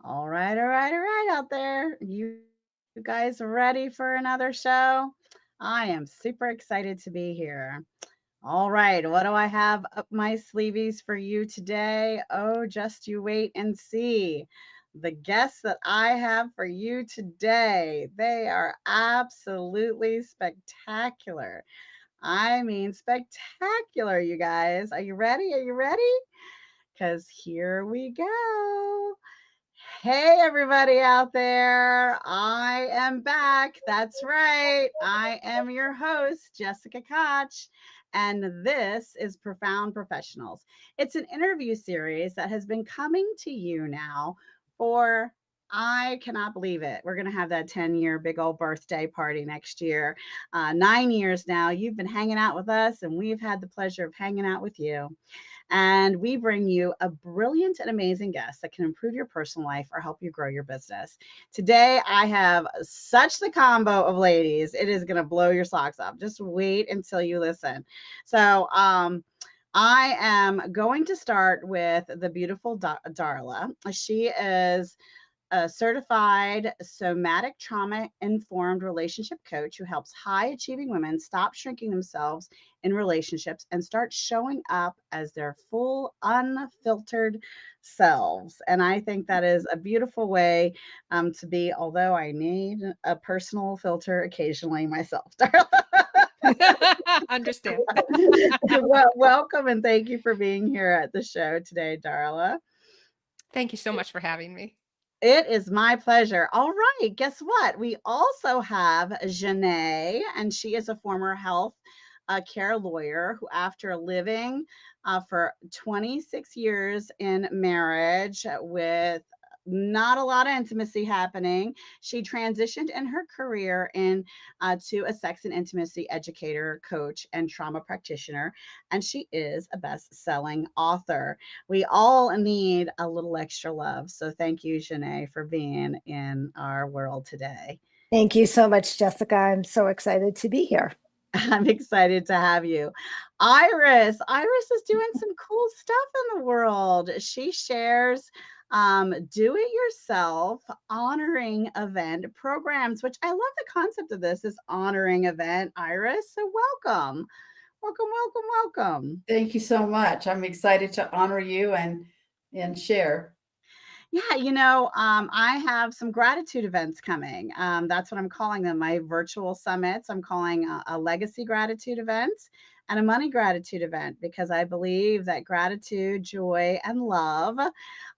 All right, all right, all right out there. You guys ready for another show? I am super excited to be here. All right, what do I have up my sleeves for you today? Oh, just you wait and see. The guests that I have for you today, they are absolutely spectacular. I mean, spectacular, you guys. Are you ready? Are you ready? Because here we go. Hey, everybody out there. I am back. That's right. I am your host, Jessica Koch, and this is Profound Professionals. It's an interview series that has been coming to you now for, I cannot believe it. We're going to have that 10-year big old birthday party next year. 9 years now. You've been hanging out with us, and we've had the pleasure of hanging out with you. And we bring you a brilliant and amazing guest that can improve your personal life or help you grow your business. Today, I have such the combo of ladies. It is going to blow your socks off. Just wait until you listen. So, I am going to start with the beautiful Darla. She is a certified somatic trauma informed relationship coach who helps high achieving women stop shrinking themselves in relationships and start showing up as their full, unfiltered selves. And I think that is a beautiful way to be, although I need a personal filter occasionally myself. Darla. Understand. Well, welcome and thank you for being here at the show today, Darla. Thank you so much for having me. It is my pleasure. All right, guess what? We also have Xanet, and she is a former health care lawyer who, after living for 26 years in marriage with not a lot of intimacy happening, she transitioned in her career in to a sex and intimacy educator, coach, and trauma practitioner, and she is a best-selling author. We all need a little extra love. So thank you, Janae, for being in our world today. Thank you so much, Jessica. I'm so excited to be here. I'm excited to have you. Iris is doing some cool stuff in the world. She shares do it yourself honoring event programs, which I love the concept of this is honoring event, Iris. So welcome. Welcome, welcome, welcome. Thank you so much. I'm excited to honor you and share. Yeah, I have some gratitude events coming. That's what I'm calling them, my virtual summits. I'm calling a legacy gratitude event and a money gratitude event because I believe that gratitude, joy, and love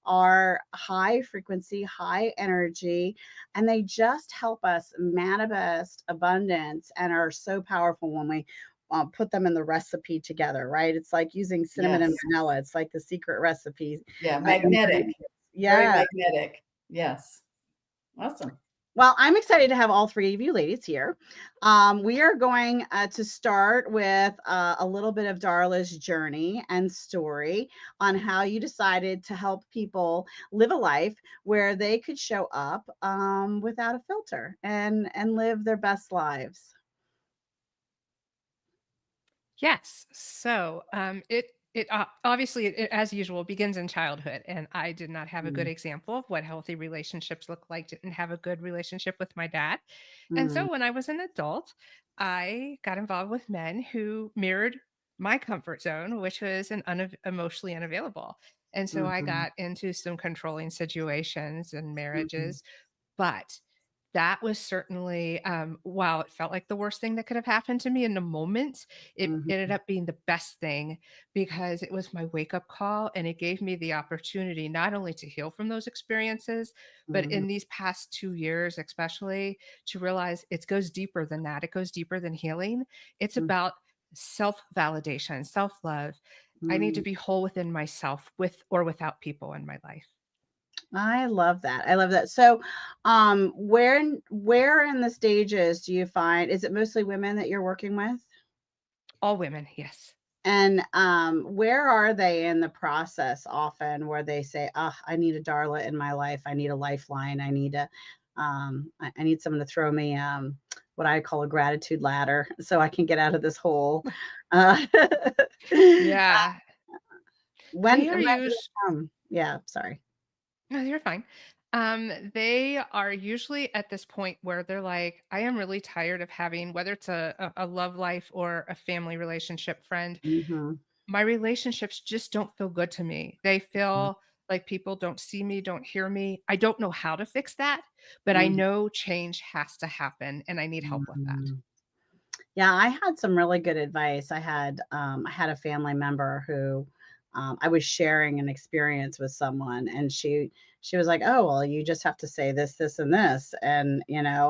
are high frequency, high energy, and they just help us manifest abundance and are so powerful when we put them in the recipe together, right? It's like using cinnamon and Yes. vanilla. It's like the secret recipe. Yeah, magnetic. Very Yeah. magnetic. Yes. Awesome. Well, I'm excited to have all three of you ladies here. We are going to start with a little bit of Darla's journey and story on how you decided to help people live a life where they could show up without a filter and live their best lives. Yes. So, obviously, as usual, begins in childhood, and I did not have a good Mm, example of what healthy relationships look like. Didn't have a good relationship with my dad, and mm, so when I was an adult, I got involved with men who mirrored my comfort zone, which was emotionally unavailable. And so I mhm, got into some controlling situations and mhm, marriages, but that was certainly, while it felt like the worst thing that could have happened to me in the moment, it ended mhm, up being the best thing because it was my wake up call and it gave me the opportunity not only to heal from those experiences, but mhm, in these past 2 years, especially to realize it goes deeper than that. It goes deeper than healing. It's mhm, about self validation, self love. I need to mhm. be whole within myself with or without people in my life. I love that. I love that. So, where in the stages do you find is it mostly women that you're working with? All women, yes. And where are they in the process often where they say, "Oh, I need a Darla in my life. I need a lifeline. I need someone to throw me what I call a gratitude ladder so I can get out of this hole." Uh, Yeah. when They are do they used come? Yeah, sorry. No, you're fine. They are usually at this point where they're like, I am really tired of having, whether it's a love life or a family relationship, friend, Mhm. my relationships just don't feel good to me. They feel like people don't see me, don't hear me. I don't know how to fix that, but I Mhm. know change has to happen and I need help with that. Mhm. Yeah, I had some really good advice. I had a family member who I was sharing an experience with someone, and she was like, "Oh, well, you just have to say this, this, and this," and and I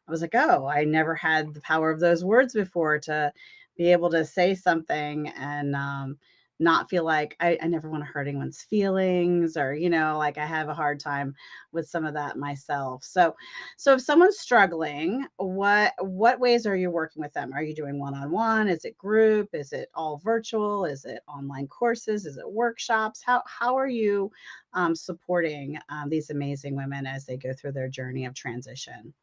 was like, "Oh, I never had the power of those words before to be able to say something and not feel like I never want to hurt anyone's feelings, or like I have a hard time with some of that myself." So if someone's struggling, what ways are you working with them? Are you doing one-on-one? Is it group? Is it all virtual? Is it online courses? Is it workshops? How are you supporting these amazing women as they go through their journey of transition?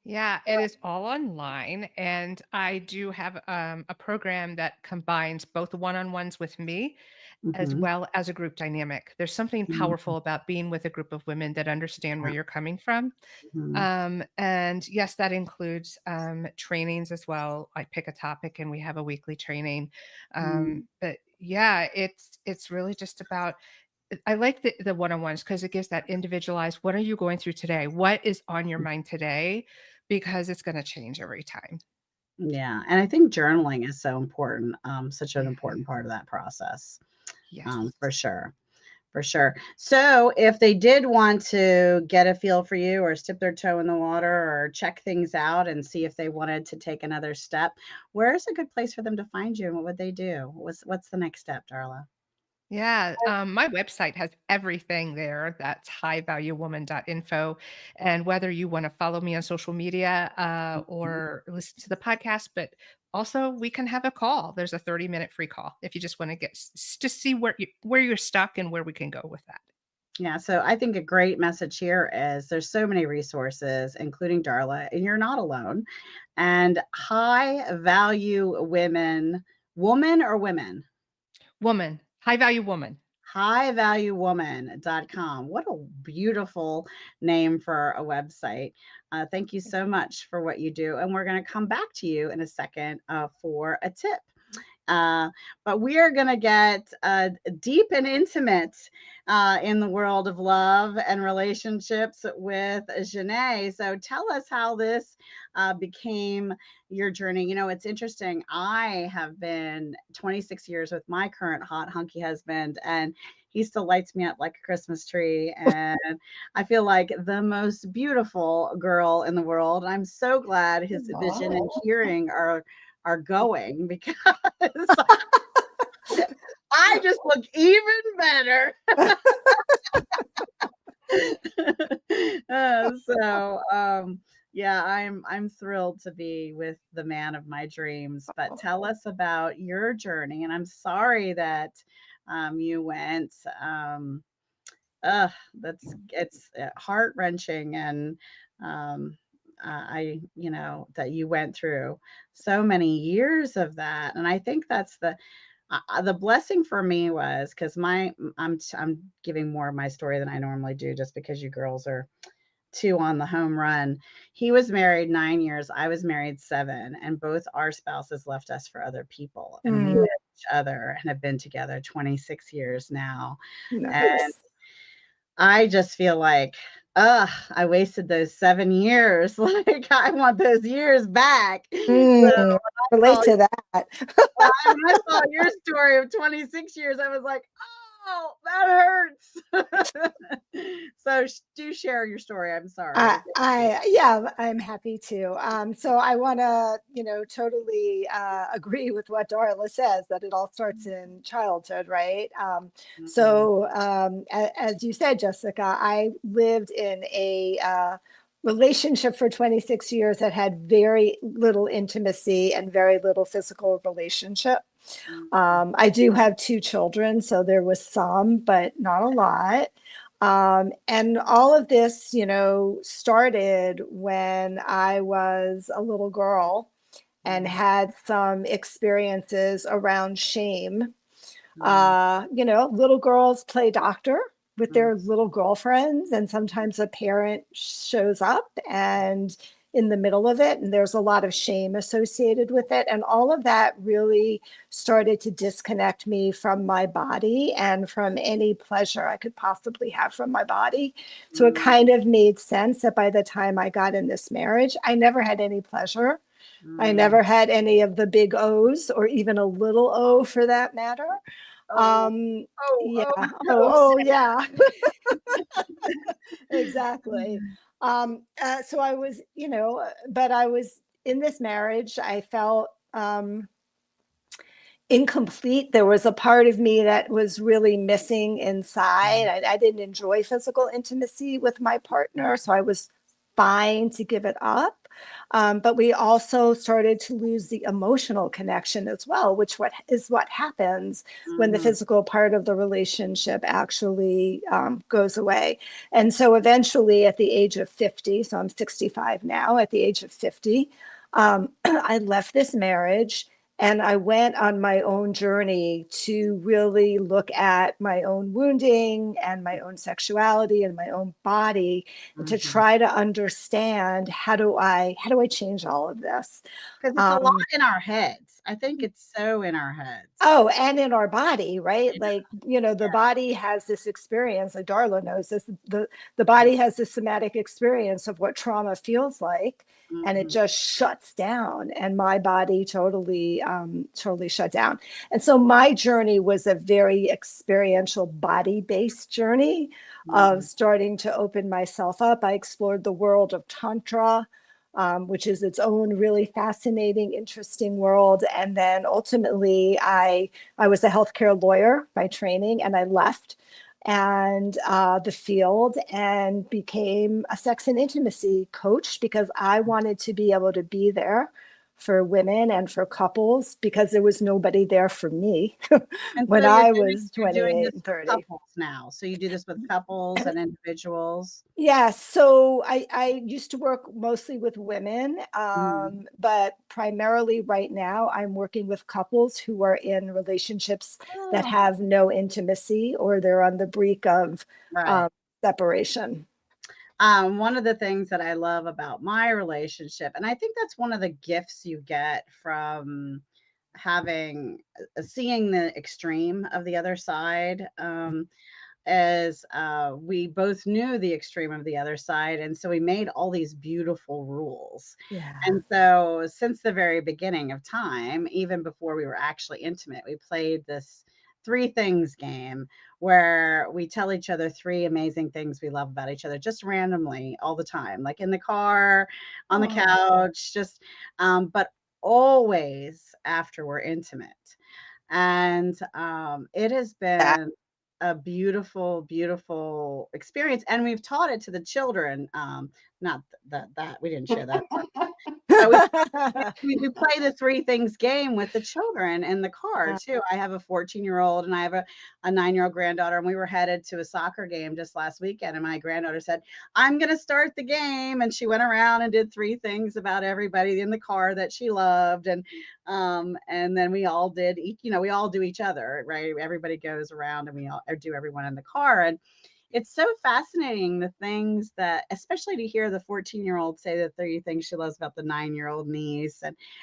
Yeah, it is all online. And I do have a program that combines both one-on-ones with me as Hmm. well as a group dynamic. There's something powerful about being with a group of women that understand where you're coming from. Hmm. And yes, that includes trainings as well. I pick a topic and we have a weekly training. But yeah, it's really just about I like the one-on-ones because it gives that individualized, what are you going through today? What is on your mind today? Because it's going to change every time. Yeah, and I think journaling is so important, such an Yeah. important part of that process, Yes. for sure. For sure. So, if they did want to get a feel for you or dip their toe in the water or check things out and see if they wanted to take another step, where's a good place for them to find you and what would they do? What's the next step, Darla? Yeah, my website has everything there. That's highvaluewoman.info. And whether you want to follow me on social media or listen to the podcast, but also we can have a call. There's a 30-minute free call if you just want to just see where you're stuck and where we can go with that. Yeah, so I think a great message here is there's so many resources, including Darla, and you're not alone. And high value woman or women? Woman, high value woman. Highvaluewoman.com. What a beautiful name for a website. Thank you so much for what you do. And we're going to come back to you in a second for a tip. Uh, but we are going to get deep and intimate in the world of love and relationships with Xanet. So tell us how this became your journey. It's interesting. I have been 26 years with my current hot hunky husband, and he still lights me up like a Christmas tree. And I feel like the most beautiful girl in the world. I'm so glad his vision and Aw. hearing are going because I just look even better. Yeah, I'm thrilled to be with the man of my dreams. But tell us about your journey, and I'm sorry that you went. It's heart wrenching, and that you went through so many years of that, and I think that's the blessing for me was because I'm giving more of my story than I normally do, just because you girls are two on the home run. He was married 9 years. I was married 7, and both our spouses left us for other people, and we Mm, met each other and have been together 26 years now. And nice. I just feel like, ugh, I wasted those 7 years. Like, I want those years back. So Mm, relate oh, to that. when I saw your story of 26 years, I was like, oh, that hurts. So do share your story. I'm sorry. Yeah, I'm happy to. So I want to, totally agree with what Darla says that it all starts in childhood, right? Mhm. As you said, Jessica, I lived in a relationship for 26 years that had very little intimacy and very little physical relationship. Mhm. I do have 2 children, so there was some, but not a lot. And all of this, started when I was a little girl and Mhm. had some experiences around shame. Mhm. Little girls play doctor, with their little girlfriends, and sometimes a parent shows up and in the middle of it, and there's a lot of shame associated with it, and all of that really started to disconnect me from my body and from any pleasure I could possibly have from my body. So it kind of made sense that by the time I got in this marriage, I never had any pleasure. I never had any of the big O's, or even a little O for that matter. Oh, Yeah. oh, Oh, yeah. Exactly. So I was, but I was in this marriage. I felt incomplete. There was a part of me that was really missing inside. I didn't enjoy physical intimacy with my partner, so I was fine to give it up. But we also started to lose the emotional connection as well, which what happens when the physical part of the relationship actually goes away. And so eventually at the age of 50, so I'm 65 now, at the age of 50, I left this marriage and I went on my own journey to really look at my own wounding and my own sexuality and my own body, and to try to understand how do I change all of this. Because it's a lot in our heads. I think it's so in our heads. Oh, and in our body, right? Like, the body has this experience, like Darla knows this, the body has this somatic experience of what trauma feels like, and it just shuts down. And my body totally shut down. And so my journey was a very experiential body-based journey of starting to open myself up. I explored the world of Tantra, which is its own really fascinating, interesting world. And then ultimately, I was a healthcare lawyer by training, and I left the field and became a sex and intimacy coach, because I wanted to be able to be there for women and for couples, because there was nobody there for me when I was you're doing 28 this and with 30. couples now. So you do this with couples and individuals. Yeah, so I used to work mostly with women, but primarily right now I'm working with couples who are in relationships that Oh, have no intimacy, or they're on the brink of right. separation. One of the things that I love about my relationship, and I think that's one of the gifts you get from having seeing the extreme of the other side, is we both knew the extreme of the other side, and so we made all these beautiful rules. Yeah. And so since the very beginning of time, even before we were actually intimate, we played this three things game where we tell each other three amazing things we love about each other, just randomly all the time, like in the car, on the Oh, couch, just but always after we're intimate. And it has been a beautiful, beautiful experience. And we've taught it to the children. Not that we didn't share that part. But we play the three things game with the children in the car too. I have a 14-year-old and I have a 9-year-old granddaughter, and we were headed to a soccer game just last weekend. And my granddaughter said, "I'm going to start the game." And she went around and did three things about everybody in the car that she loved. And then we all did, we all do each other, right? Everybody goes around and we all do everyone in the car. And it's so fascinating, the things that, especially to hear the 14-year-old say the three things she loves about the 9-year-old niece,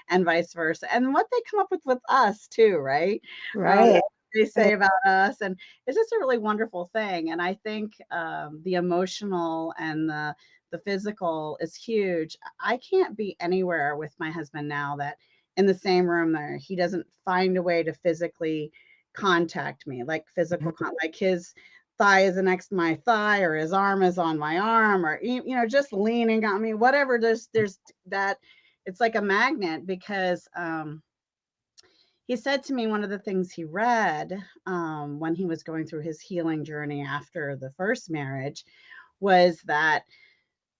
and vice versa, and what they come up with us too, right? right. They say about us, and it's just a really wonderful thing. And I think the emotional and the physical is huge. I can't be anywhere with my husband now that in the same room there he doesn't find a way to physically contact me, like physical like his thigh is next to my thigh, or his arm is on my arm, or just leaning on me, whatever. There's that. It's like a magnet, because he said to me, one of the things he read when he was going through his healing journey after the first marriage was that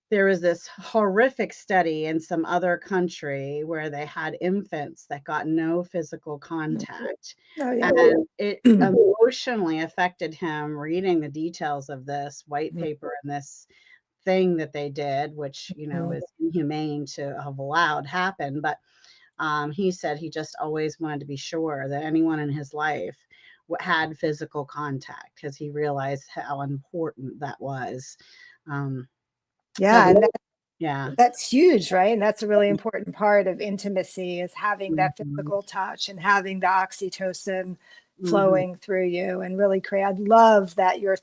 there was this horrific study in some other country where they had infants that got no physical contact. Oh, yeah. And it emotionally affected him reading the details of this white paper and this thing that they did, which, is inhumane to have allowed happen. But he said he just always wanted to be sure that anyone in his life had physical contact, because he realized how important that was. Um, so Yeah, and yeah. that's huge, right? And that's a really important part of intimacy, is having that Mhm. physical touch and having the oxytocin Mhm. flowing through you and really create. I love that your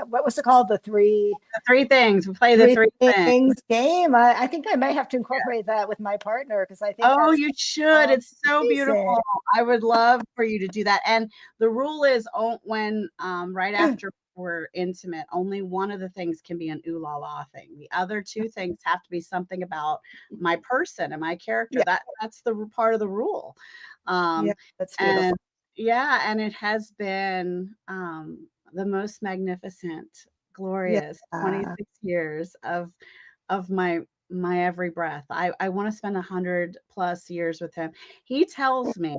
what was it called? The The three things. We play the three three things. things game. I think I might have to incorporate that with my partner, because I think Oh, that's you should. It's so amazing. beautiful. I would love for you to do that. And the rule is, when right after we're intimate, only one of the things can be an ooh la la thing. The other two things have to be something about my person and my character. Yeah, That's the part of the rule. yeah, Um, that's and beautiful. yeah, and it has been the most magnificent, Yeah. glorious 26 years of my every breath. I want to spend 100+ years with him. He tells me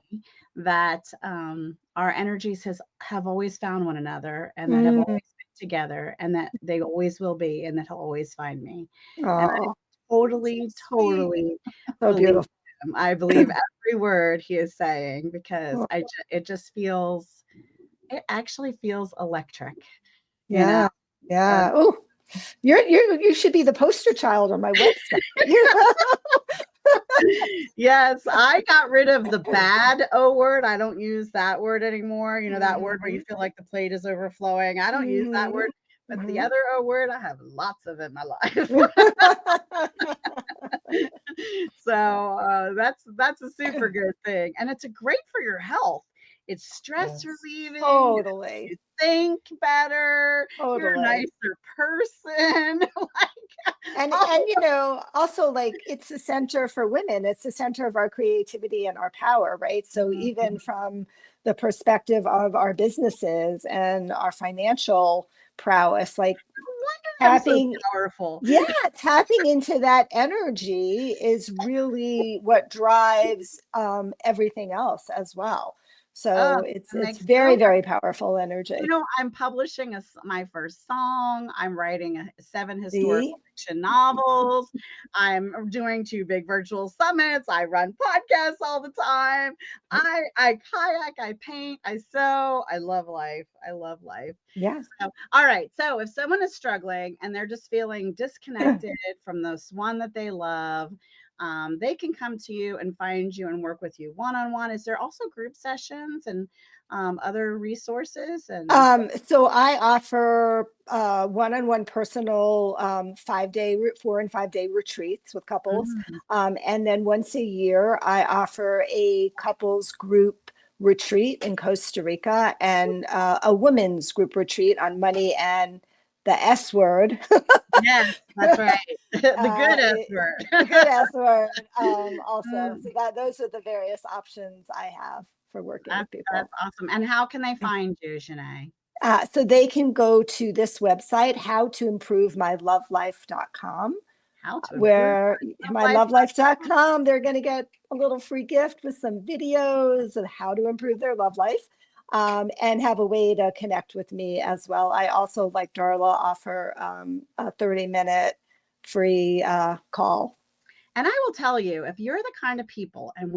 that our energies have always found one another, and that have always Mm. been together, and that they always will be, and that he'll always find me. And I Oh, totally, Sweet. totally so believe beautiful. him. I believe every word he is saying, because Oh, it just feels, it actually feels electric, you know. yeah, Uh, yeah. Oh, you should be the poster child on my website. Yes, I got rid of the bad O word. I don't use that word anymore. You know, that word where you Mhm, feel like the plate is overflowing. I don't use that mhm, word. But the mhm. other O word, I have lots of in my life. So that's a super good thing, and it's a great for your health. It's stress Yes. relieving. Totally, You think better. You're a totally. nicer person. Like, And also, like, it's the center for women. It's the center of our creativity and our power, right? So even from the perspective of our businesses and our financial prowess, like I'm so tapping, powerful. yeah, tapping into that energy is really what drives everything else as well. Oh, So it it's makes very, so very powerful You energy. know, I'm publishing my first song. I'm writing 7 historical See? fiction novels. I'm doing 2 big virtual summits. I run podcasts all the time. I kayak, I paint, I sew. I love life. I love life. Yeah. So, all right. So if someone is struggling and they're just feeling disconnected from this one that they love, they can come to you and find you and work with you one-on-one. Is there also group sessions and other resources and So I offer one-on-one personal 4 and 5 day retreats with couples. Mm, And then once a year, I offer a couples group retreat in Costa Rica, and a women's group retreat on money and the S word. yes, that's right. The good S It, the word. good S word also. Mm, So those are the various options I have for working with that's people. awesome. And how can they find you, Janae? So they can go to this website, howtoimproveMyLoveLife.com, How to improve where my love life. mylovelife.com, they're going to get a little free gift with some videos of how to improve their love life, and have a way to connect with me as well. I also, like Darla, offer a 30-minute free call. And I will tell you, if you're the kind of people, and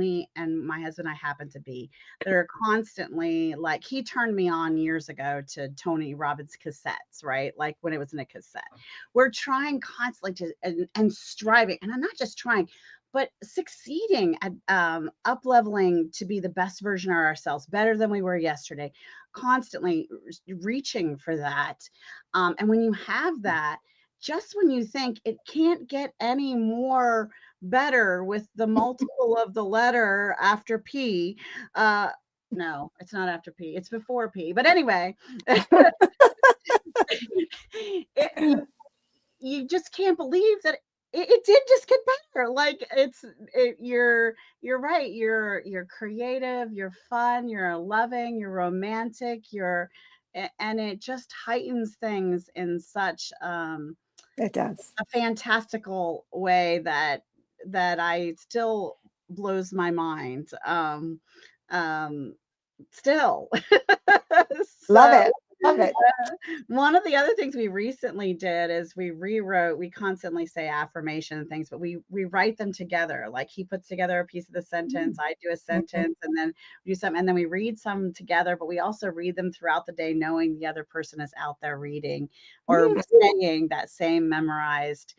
my husband and I happen to be, that are constantly like, he turned me on years ago to Tony Robbins cassettes, right? Like when it was in a cassette. We're trying constantly to and striving, and I'm not just trying, but succeeding at up leveling to be the best version of ourselves, better than we were yesterday, constantly reaching for that. And when you have that, just when you think it can't get any more better with the multiple of the letter after P. No, it's not after P. It's before P. But anyway, you just can't believe that it did just get better. Like you're right. You're creative. You're fun. You're loving. You're romantic. And it just heightens things in such It does. a fantastical way that I still blows my mind. Um, still. Love So it. Love it. One of the other things we recently did is we constantly say affirmation and things, but we write them together. Like he puts together a piece of the sentence, I do a Mhm. sentence, and then we do some, and then we read some together, but we also read them throughout the day, knowing the other person is out there reading or Mm. saying that same memorized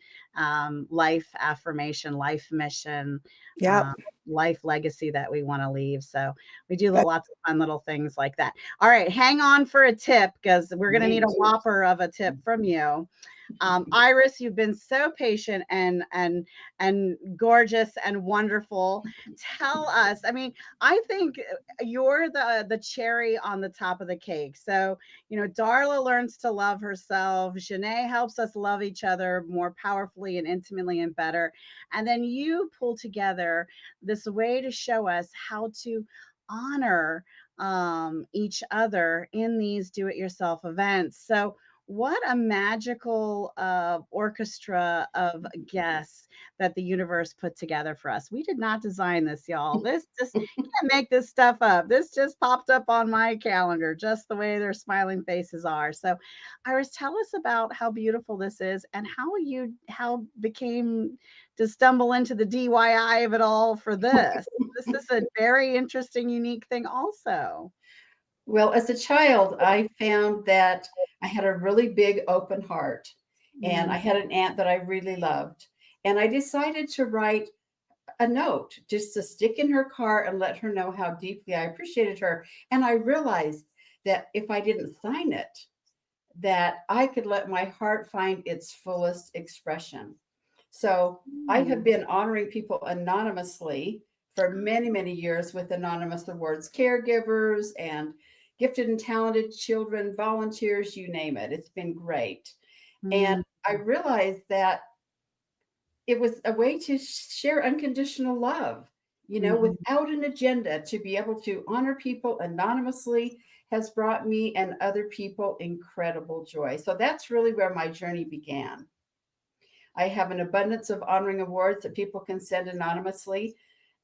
life affirmation, life mission, Yep. um, life legacy that we want to leave. So we do That, lots of fun little things like that. All right, hang on for a tip because we're going to need a Great. whopper of a tip from you. Iris, you've been so patient and gorgeous and wonderful. Tell us. I mean, I think you're the cherry on the top of the cake. So, Darla learns to love herself. Xanet helps us love each other more powerfully and intimately and better. And then you pull together this way to show us how to honor each other in these do-it-yourself events. So what a magical orchestra of guests that the universe put together for us. We did not design this, y'all. This just can't make this stuff up. This just popped up on my calendar, just the way their smiling faces are. So, Iris, tell us about how beautiful this is and how became to stumble into the DIY of it all for this. This is a very interesting, unique thing, also. Well, as a child, I found that I had a really big open heart, and I Mm, had an aunt that I really loved. And I decided to write a note just to stick in her car and let her know how deeply I appreciated her. And I realized that if I didn't sign it, that I could let my heart find its fullest expression. So I have mm, been honoring people anonymously for many, many years with anonymous awards, caregivers and gifted and talented children, volunteers, you name it. It's been great. And mm, I realized that it was a way to share unconditional love, mhm. without an agenda. To be able to honor people anonymously has brought me and other people incredible joy. So that's really where my journey began. I have an abundance of honoring awards that people can send anonymously,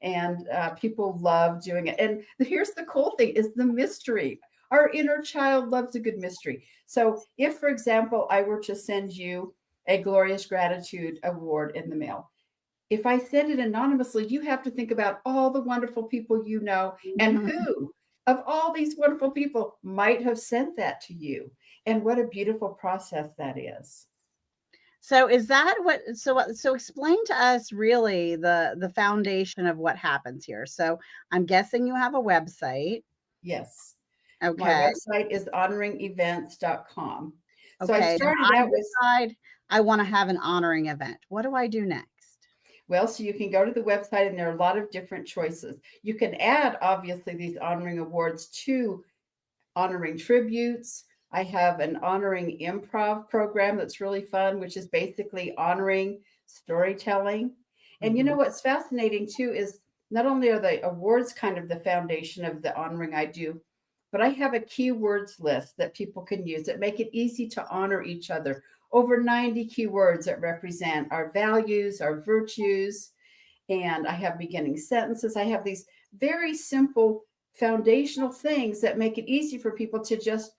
and people love doing it. And here's the cool thing: is the mystery. Our inner child loves a good mystery. So, if, for example, I were to send you a glorious gratitude award in the mail, if I send it anonymously, you have to think about all the wonderful people you know and Mhm. who of all these wonderful people might have sent that to you. And what a beautiful process that is. So is that so explain to us really the foundation of what happens here. So I'm guessing you have a website. Yes. My Okay. website is honoringevents.com. So I Okay. Now started I out with, decide I want to have an honoring event. What do I do next? well, so you can go to the website and there are a lot of different choices. You can add, obviously, these honoring awards to honoring tributes. I have an honoring improv program that's really fun, which is basically honoring storytelling. And Mhm. what's fascinating too is not only are the awards kind of the foundation of the honoring I do, but I have a keywords list that people can use that make it easy to honor each other. Over 90 keywords that represent our values, our virtues, and I have beginning sentences. I have these very simple foundational things that make it easy for people to just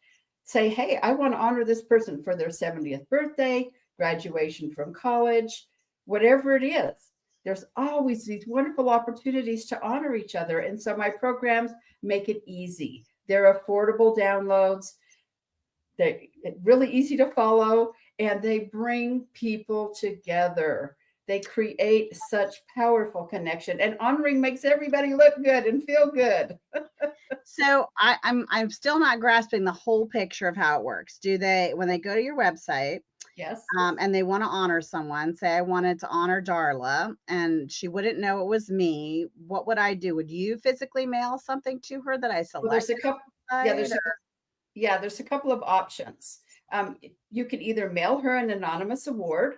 say, hey, I want to honor this person for their 70th birthday, graduation from college, whatever it is. There's always these wonderful opportunities to honor each other. And so my programs make it easy. They're affordable downloads. They're really easy to follow, and they bring people together. They create such powerful connection, and honoring makes everybody look good and feel good. So I'm still not grasping the whole picture of how it works. Do they when they go to your website, Yes. and they want to honor someone, say I wanted to honor Darla and she wouldn't know it was me, what would I do? Would you physically mail something to her that I Well, there's a selected couple. on Yeah, the site? there's a couple of options. You can either mail her an anonymous award.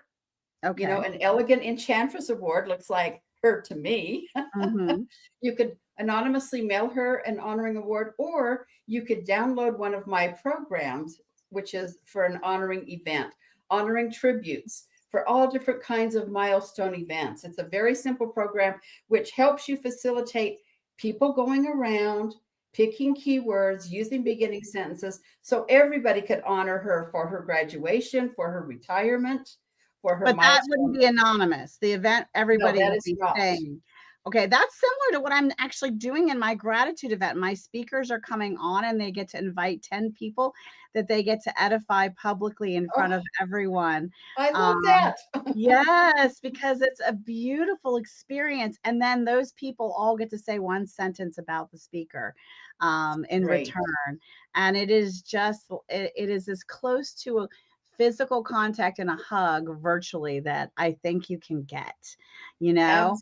Okay. An elegant enchantress award looks like her to me. Mhm. You could anonymously mail her an honoring award, or you could download one of my programs, which is for an honoring event, honoring tributes for all different kinds of milestone events. It's a very simple program which helps you facilitate people going around picking keywords, using beginning sentences, so everybody could honor her for her graduation, for her retirement, for her But that wouldn't milestone. be anonymous. The event, No, everybody that would is be right. saying, okay, that's similar to what I'm actually doing in my gratitude event. My speakers are coming on and they get to invite 10 people that they get to edify publicly in Oh, front of everyone. I love Um, that. yes, because it's a beautiful experience. And then those people all get to say one sentence about the speaker in Great. return. And it is just, it is as close to a physical contact and a hug virtually that I think you can get, you know?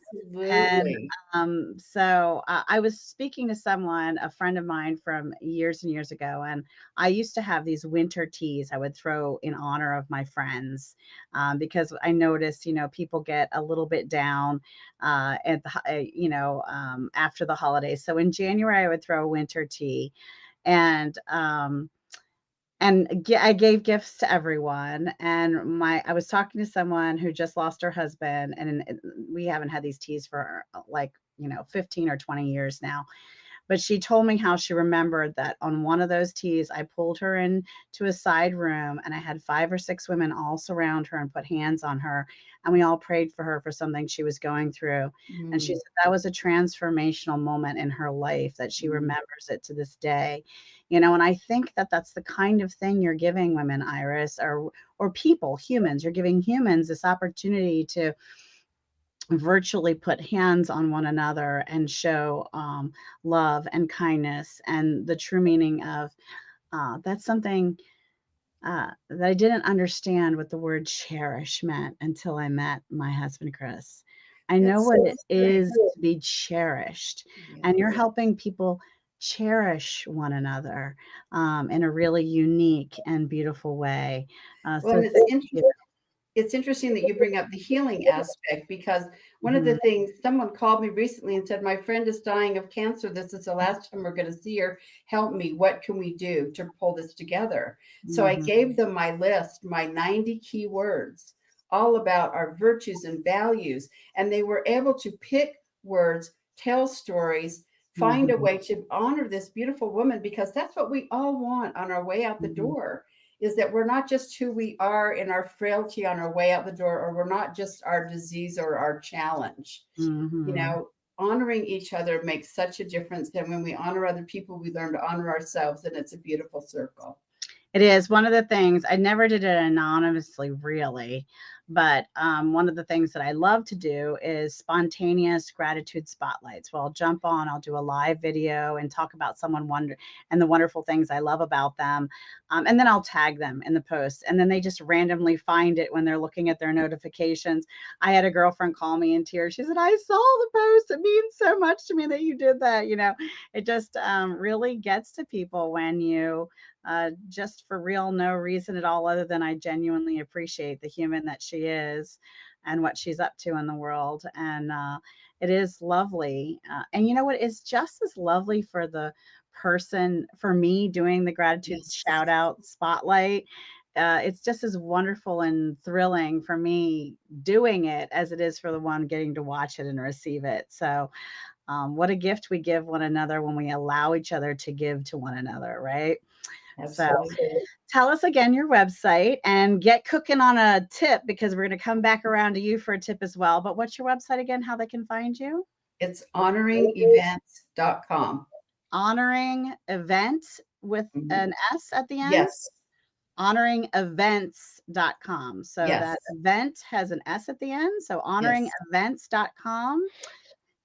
And Absolutely. so I was speaking to someone, a friend of mine from years and years ago, and I used to have these winter teas I would throw in honor of my friends because I noticed, people get a little bit down at after the holidays. So in January, I would throw a winter tea, and I gave gifts to everyone. And I was talking to someone who just lost her husband, and we haven't had these teas for like 15 or 20 years now. But she told me how she remembered that on one of those teas, I pulled her into a side room and I had 5 or 6 women all surround her and put hands on her. And we all prayed for her for something she was going through. And she Mm, said that was a transformational moment in her life that she mm. remembers it to this day. And I think that that's the kind of thing you're giving women, Iris, or people, humans. You're giving humans this opportunity to virtually put hands on one another and show love and kindness and the true meaning of that's something that I didn't understand what the word cherish meant until I met my husband, Chris. I know That's what so it sweet. is to be cherished, and you're Yes. helping people cherish one another in a really unique and beautiful way. Well, So and thank you. it's interesting that you bring up the healing aspect, because one of the Mhm, things, someone called me recently and said, my friend is dying of cancer. This is the last time we're going to see her. Help me. What can we do to pull this together? So I mhm, gave them my list, my 90 key words, all about our virtues and values. And they were able to pick words, tell stories, find a mhm, way to honor this beautiful woman, because that's what we all want on our way out the mhm, door, is that we're not just who we are in our frailty on our way out the door, or we're not just our disease or our challenge. You mhm. know, honoring each other makes such a difference. And when we honor other people, we learn to honor ourselves, and it's a beautiful circle. It is one of the things I never did it anonymously, really. But one of the things that I love to do is spontaneous gratitude spotlights. Well, I'll jump on, I'll do a live video and talk about someone and the wonderful things I love about them. And then I'll tag them in the post. And then they just randomly find it when they're looking at their notifications. I had a girlfriend call me in tears. She said, I saw the post. It means so much to me that you did that. It just really gets to people when you just for real, no reason at all other than I genuinely appreciate the human that she is and what she's up to in the world. And it is lovely. And you know what? It's just as lovely for the person, for me doing the gratitude Yes. shout out spotlight. It's just as wonderful and thrilling for me doing it as it is for the one getting to watch it and receive it. So, what a gift we give one another when we allow each other to give to one another, right? So Absolutely. tell us again your website and get cooking on a tip because we're going to come back around to you for a tip as well. But what's your website again? How they can find you? It's honoringevents.com. Honoring event with Mhm. an S at the end. Yes. Honoringevents.com. So Yes. that event has an S at the end. So Yes. honoringevents.com.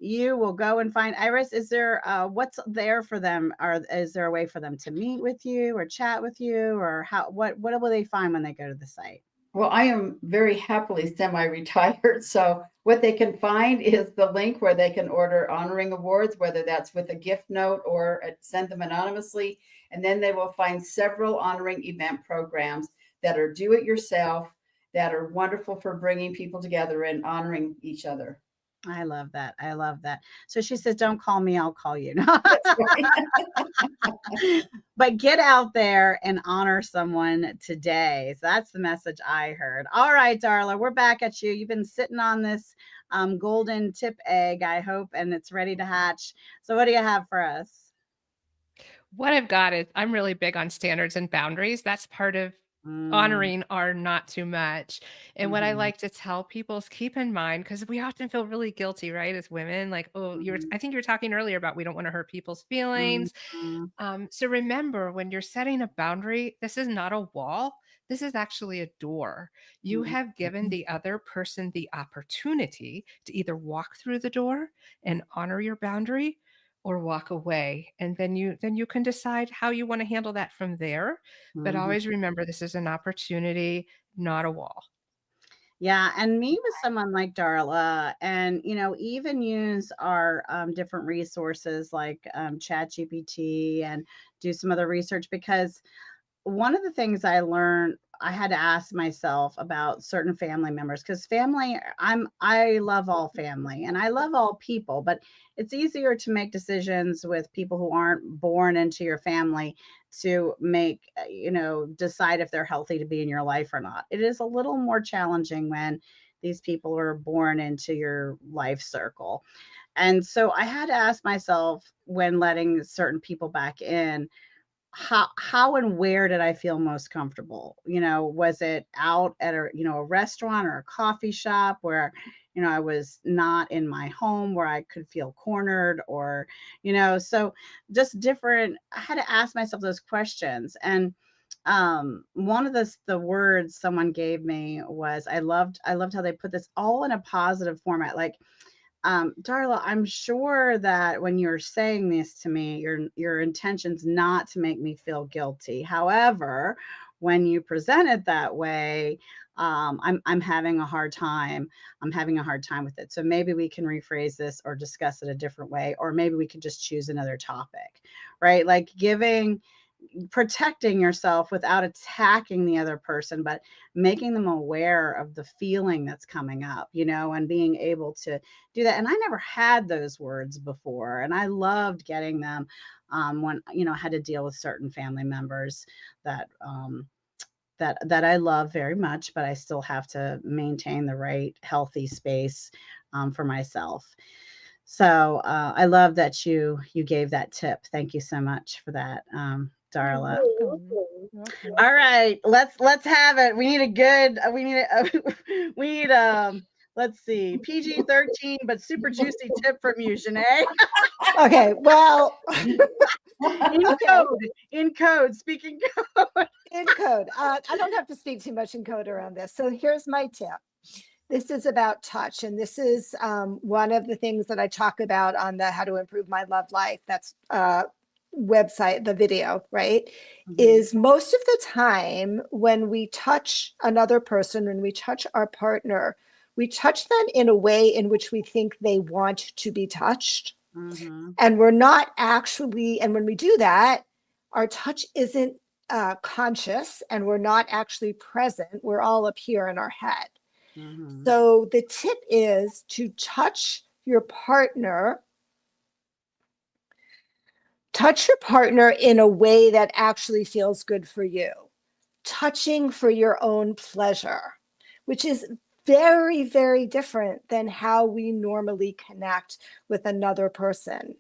You will go and find Iris. Is there what's there for them? Or is there a way for them to meet with you or chat with you, or what will they find when they go to the site? Well, I am very happily semi-retired. So what they can find is the link where they can order honoring awards, whether that's with a gift note or send them anonymously. And then they will find several honoring event programs that are do it yourself, that are wonderful for bringing people together and honoring each other. I love that. I love that. So she says, "Don't call me, I'll call you." That's right. But get out there and honor someone today. So that's the message I heard. All right, Darla, we're back at you. You've been sitting on this golden tip egg, I hope, and it's ready to hatch. So what do you have for us? What I've got is I'm really big on standards and boundaries. That's part of Mm, honoring our not too much. And what I mhm, like to tell people is keep in mind, because we often feel really guilty, right? As women, like, oh, mhm, I think you were talking earlier about we don't want to hurt people's feelings. mhm, So remember, when you're setting a boundary, this is not a wall. This is actually a door. You mhm, have given mhm, the other person the opportunity to either walk through the door and honor your boundary or walk away. And then you can decide how you want to handle that from there. But mhm. always remember this is an opportunity, not a wall. Yeah, and me with someone like Darla, and even use our different resources like ChatGPT and do some other research because one of the things I learned, I had to ask myself about certain family members because family, I love all family and I love all people, but it's easier to make decisions with people who aren't born into your family to make, decide if they're healthy to be in your life or not. It is a little more challenging when these people are born into your life circle. And so I had to ask myself when letting certain people back in, how and where did I feel most comfortable? Was it out at a restaurant or a coffee shop where, I was not in my home where I could feel cornered so just different. I had to ask myself those questions. And one of the words someone gave me was I loved how they put this all in a positive format. Like, Darla, I'm sure that when you're saying this to me, your intention's not to make me feel guilty. However, when you present it that way, I'm having a hard time. I'm having a hard time with it. So maybe we can rephrase this or discuss it a different way, or maybe we can just choose another topic, right? Like protecting yourself without attacking the other person, but making them aware of the feeling that's coming up, and being able to do that. And I never had those words before, and I loved getting them when I had to deal with certain family members that that I love very much, but I still have to maintain the right healthy space for myself. So I love that you gave that tip. Thank you so much for that, You're Darla. welcome. You're welcome. All right, let's have it. We need a good. We need we need Let's see, PG-13 but super juicy tip from you, Xanet. Okay, well, In okay, code, in code, speaking code. in code. I don't have to speak too much in code around this. So here's my tip. This is about touch, and this is one of the things that I talk about on the How to Improve My Love Life. That's website, the video, right? Mhm, Is most of the time when we touch another person, when we touch our partner, we touch them in a way in which we think they want to be touched. mhm, And we're not actually, and when we do that, our touch isn't conscious and we're not actually present. We're all up here in our head. mhm, So the tip is to touch your partner in a way that actually feels good for you. Touching for your own pleasure, which is very, very different than how we normally connect with another person.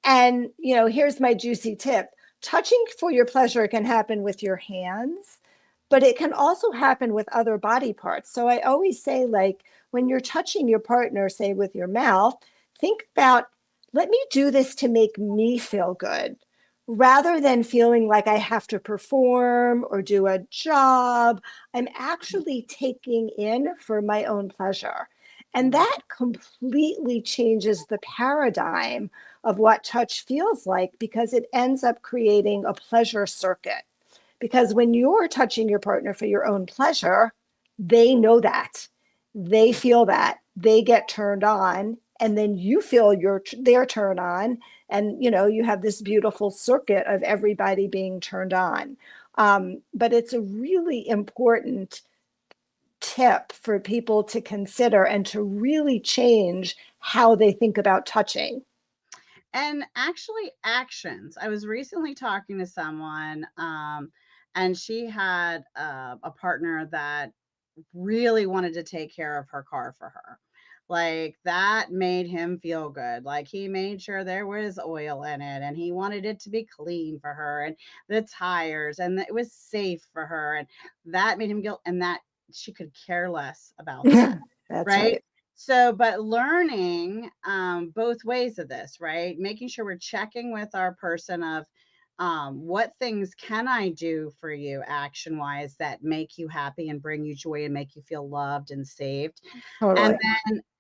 And, here's my juicy tip. Touching for your pleasure can happen with your hands, but it can also happen with other body parts. So I always say, like, when you're touching your partner, say with your mouth, think about, let me do this to make me feel good rather than feeling like I have to perform or do a job. I'm actually taking in for my own pleasure. And mhm, that completely changes the paradigm of what touch feels like because it ends up creating a pleasure circuit. Because when you're touching your partner for your own pleasure, they know that. They feel that. They get turned on. And then you feel their turn on. And you have this beautiful circuit of everybody being turned on. But it's a really important tip for people to consider and to really change how they think about touching. And actually actions. I was recently talking to someone, and she had a partner that really wanted to take care of her car for her. Like that made him feel good. Like he made sure there was oil in it and he wanted it to be clean for her and the tires and it was safe for her. And that made him guilt and that she could care less about that. That's Right. right. So, but learning both ways of this, right? Making sure we're checking with our person of what things can I do for you action wise that make you happy and bring you joy and make you feel loved and saved. And Totally.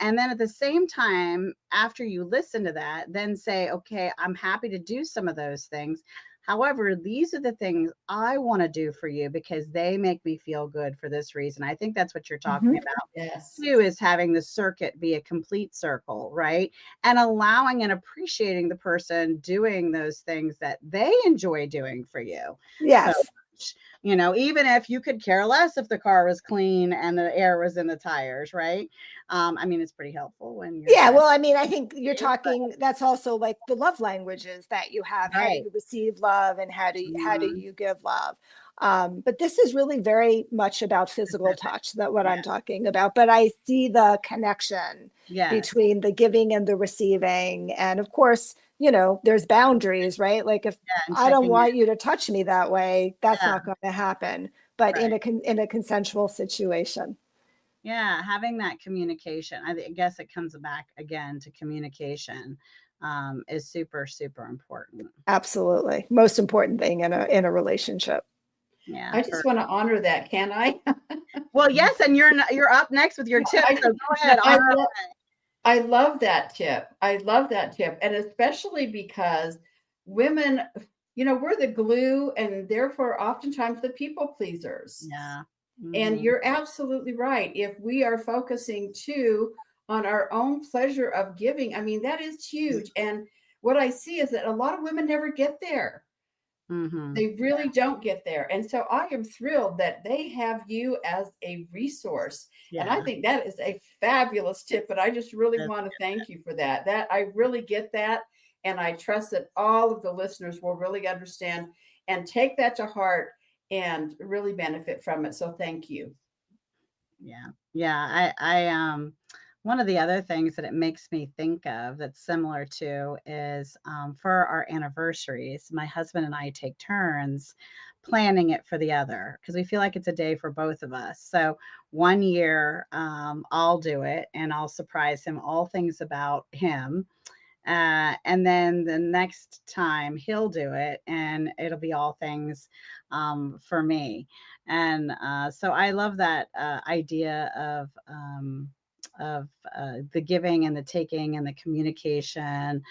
then at the same time, after you listen to that, then say, okay, I'm happy to do some of those things. However, these are the things I want to do for you because they make me feel good for this reason. I think that's what you're talking Hmm. about Yes. too, is having the circuit be a complete circle, right? And allowing and appreciating the person doing those things that they enjoy doing for you so Yes. much. Even if you could care less if the car was clean and the air was in the tires, right? I mean, it's pretty helpful when you're Yeah, trying well, I mean, I think you're to, but talking, that's also like the love languages that you have. How do right. you receive love and how do Mhm. you give love? But this is really very much about physical Specific. touch, that what Yeah. I'm talking about. But I see the connection Yes. between the giving and the receiving. And of course, there's boundaries, right? Like if Yeah. And I don't checking in. want you to touch me that way, that's Yeah. not going to happen. But Right. in a consensual situation. Yeah, having that communication. I guess it comes back again to communication is super, super important. Absolutely. Most important thing in a relationship. Yeah. I just want to honor that, can I? Well, yes, and you're up next with your tip. I So just, go no, ahead, honor away. I love that tip. I love that tip. And especially because women, we're the glue and therefore oftentimes the people pleasers. Yeah. And Hmm. you're absolutely right. If we are focusing too on our own pleasure of giving, I mean, that is huge. And what I see is that a lot of women never get there. Hmm. They really don't get there. And so I am thrilled that they have you as a resource. And I Yeah. think that is a fabulous tip. And I just really That's want to thank you for that. That I really get that. And I trust that all of the listeners will really understand and take that to heart and really benefit from it. So thank you. Yeah. Yeah. One of the other things that it makes me think of that's similar to is for our anniversaries, my husband and I take turns planning it for the other because we feel like it's a day for both of us. So one year I'll do it and I'll surprise him all things about him. And then the next time he'll do it and it'll be all things for me. And so I love that idea of the giving and the taking and the communication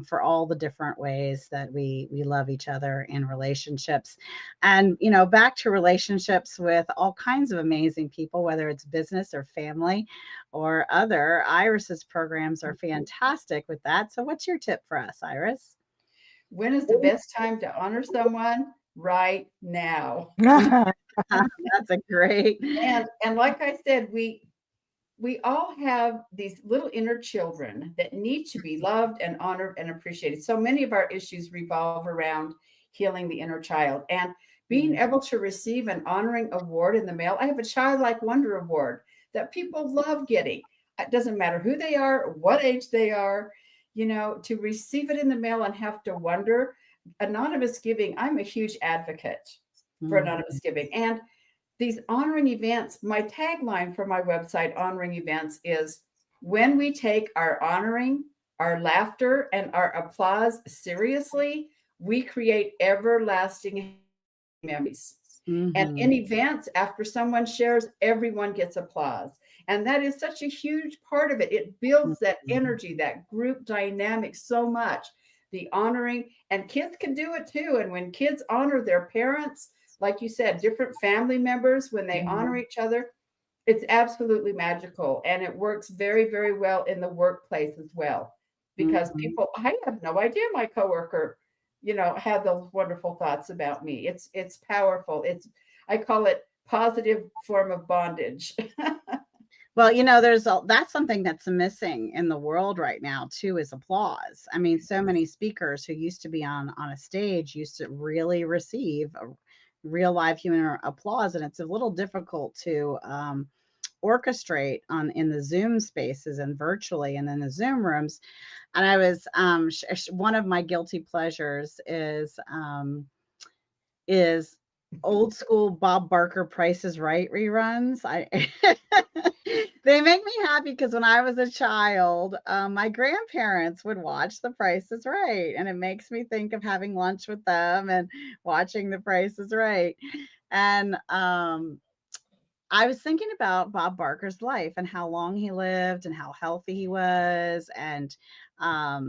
for all the different ways that we love each other in relationships. And back to relationships with all kinds of amazing people, whether it's business or family or other. Iris's programs are fantastic with that. So what's your tip for us, Iris? When is the best time to honor someone? Right now. That's a great. And like I said, we all have these little inner children that need to be loved and honored and appreciated. So many of our issues revolve around healing the inner child and being Mm, able to receive an honoring award in the mail. I have a Childlike Wonder Award that people love getting. It doesn't matter who they are, what age they are, to receive it in the mail and have to wonder. Anonymous giving, I'm a huge advocate for mm, anonymous giving. And these honoring events, my tagline for my website, Honoring Events, is when we take our honoring, our laughter, and our applause seriously, we create everlasting memories. And mhm, in events, after someone shares, everyone gets applause. And that is such a huge part of it. It builds that mhm, energy, that group dynamic so much. The honoring, and kids can do it too. And when kids honor their parents, like you said, different family members, when they honor mhm, each other, it's absolutely magical. And it works very, very well in the workplace as well. Because mhm. people, I have no idea my coworker, had those wonderful thoughts about me. It's powerful. I call it positive form of bondage. Well, that's something that's missing in the world right now too is applause. I mean, so many speakers who used to be on a stage used to really receive a real live human applause, and it's a little difficult to orchestrate on in the Zoom spaces and virtually and in the Zoom rooms. And I was one of my guilty pleasures is old school Bob Barker Price is Right reruns. I they make me happy because when I was a child, my grandparents would watch The Price is Right, and it makes me think of having lunch with them and watching The Price is Right. And I was thinking about Bob Barker's life and how long he lived and how healthy he was. And I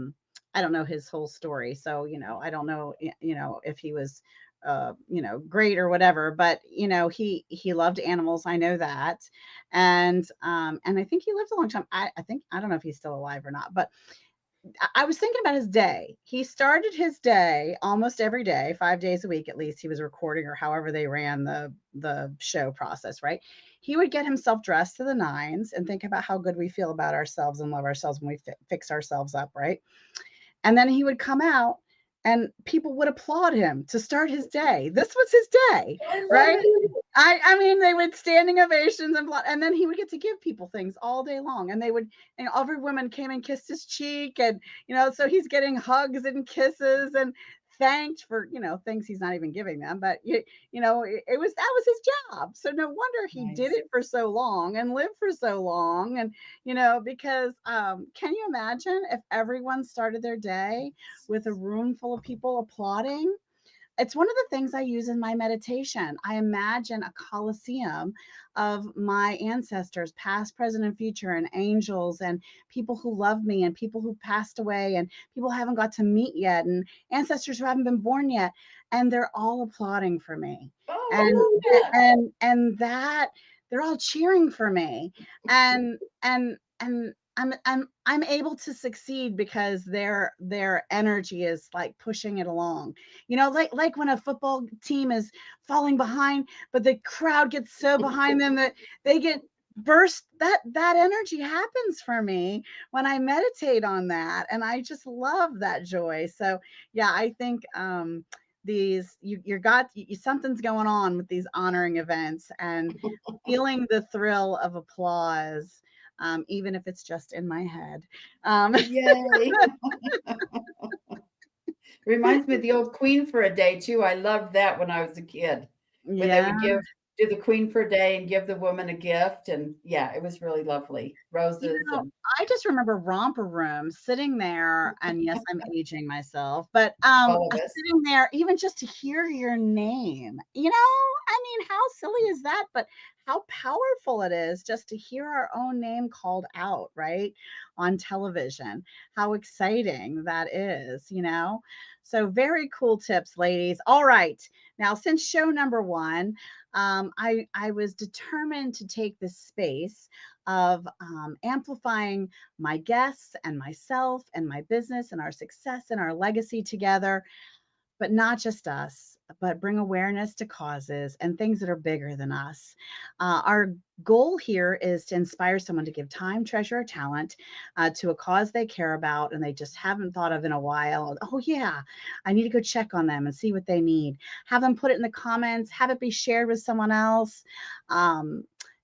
don't know his whole story. So, I don't know, if he was, great or whatever, but, he loved animals. I know that. And I think he lived a long time. I don't know if he's still alive or not, but I was thinking about his day. He started his day almost every day, 5 days a week at least. He was recording or however they ran the show process, right? He would get himself dressed to the nines and think about how good we feel about ourselves and love ourselves when we fix ourselves up, right? And then he would come out and people would applaud him to start his day. This was his day, I love right? it. I mean, they would standing ovations and then he would get to give people things all day long. And they would, every woman came and kissed his cheek. And, so he's getting hugs and kisses and thanked for, things he's not even giving them. But, that was his job. So no wonder he did Nice. it for so long and lived for so long. And, because can you imagine if everyone started their day with a room full of people applauding? It's one of the things I use in my meditation. I imagine a coliseum of my ancestors, past, present, and future, and angels, and people who love me, and people who passed away, and people I haven't got to meet yet, and ancestors who haven't been born yet, and they're all applauding for me, Oh, I and love that. and that they're all cheering for me, and I'm able to succeed because their energy is like pushing it along. Like when a football team is falling behind, but the crowd gets so behind them that they get burst. That energy happens for me when I meditate on that, and I just love that joy. So yeah, I think these something's going on with these honoring events and feeling the thrill of applause, even if it's just in my head. Yay. Reminds me of the old Queen for a Day too. I loved that when I was a kid. When they Yeah. would do the Queen for a Day and give the woman a gift. And yeah, it was really lovely. Roses and I just remember romper room sitting there, and yes, I'm aging myself, but all of us. sitting there even just to hear your name. I mean, how silly is that? But how powerful it is just to hear our own name called out, right? On television. How exciting that is. So very cool tips, ladies. All right. Now, since show number one, I was determined to take this space of amplifying my guests and myself and my business and our success and our legacy together, but not just us, but bring awareness to causes and things that are bigger than us. Our goal here is to inspire someone to give time, treasure, or talent to a cause they care about and they just haven't thought of in a while. Oh, yeah, I need to go check on them and see what they need. Have them put it in the comments, have it be shared with someone else.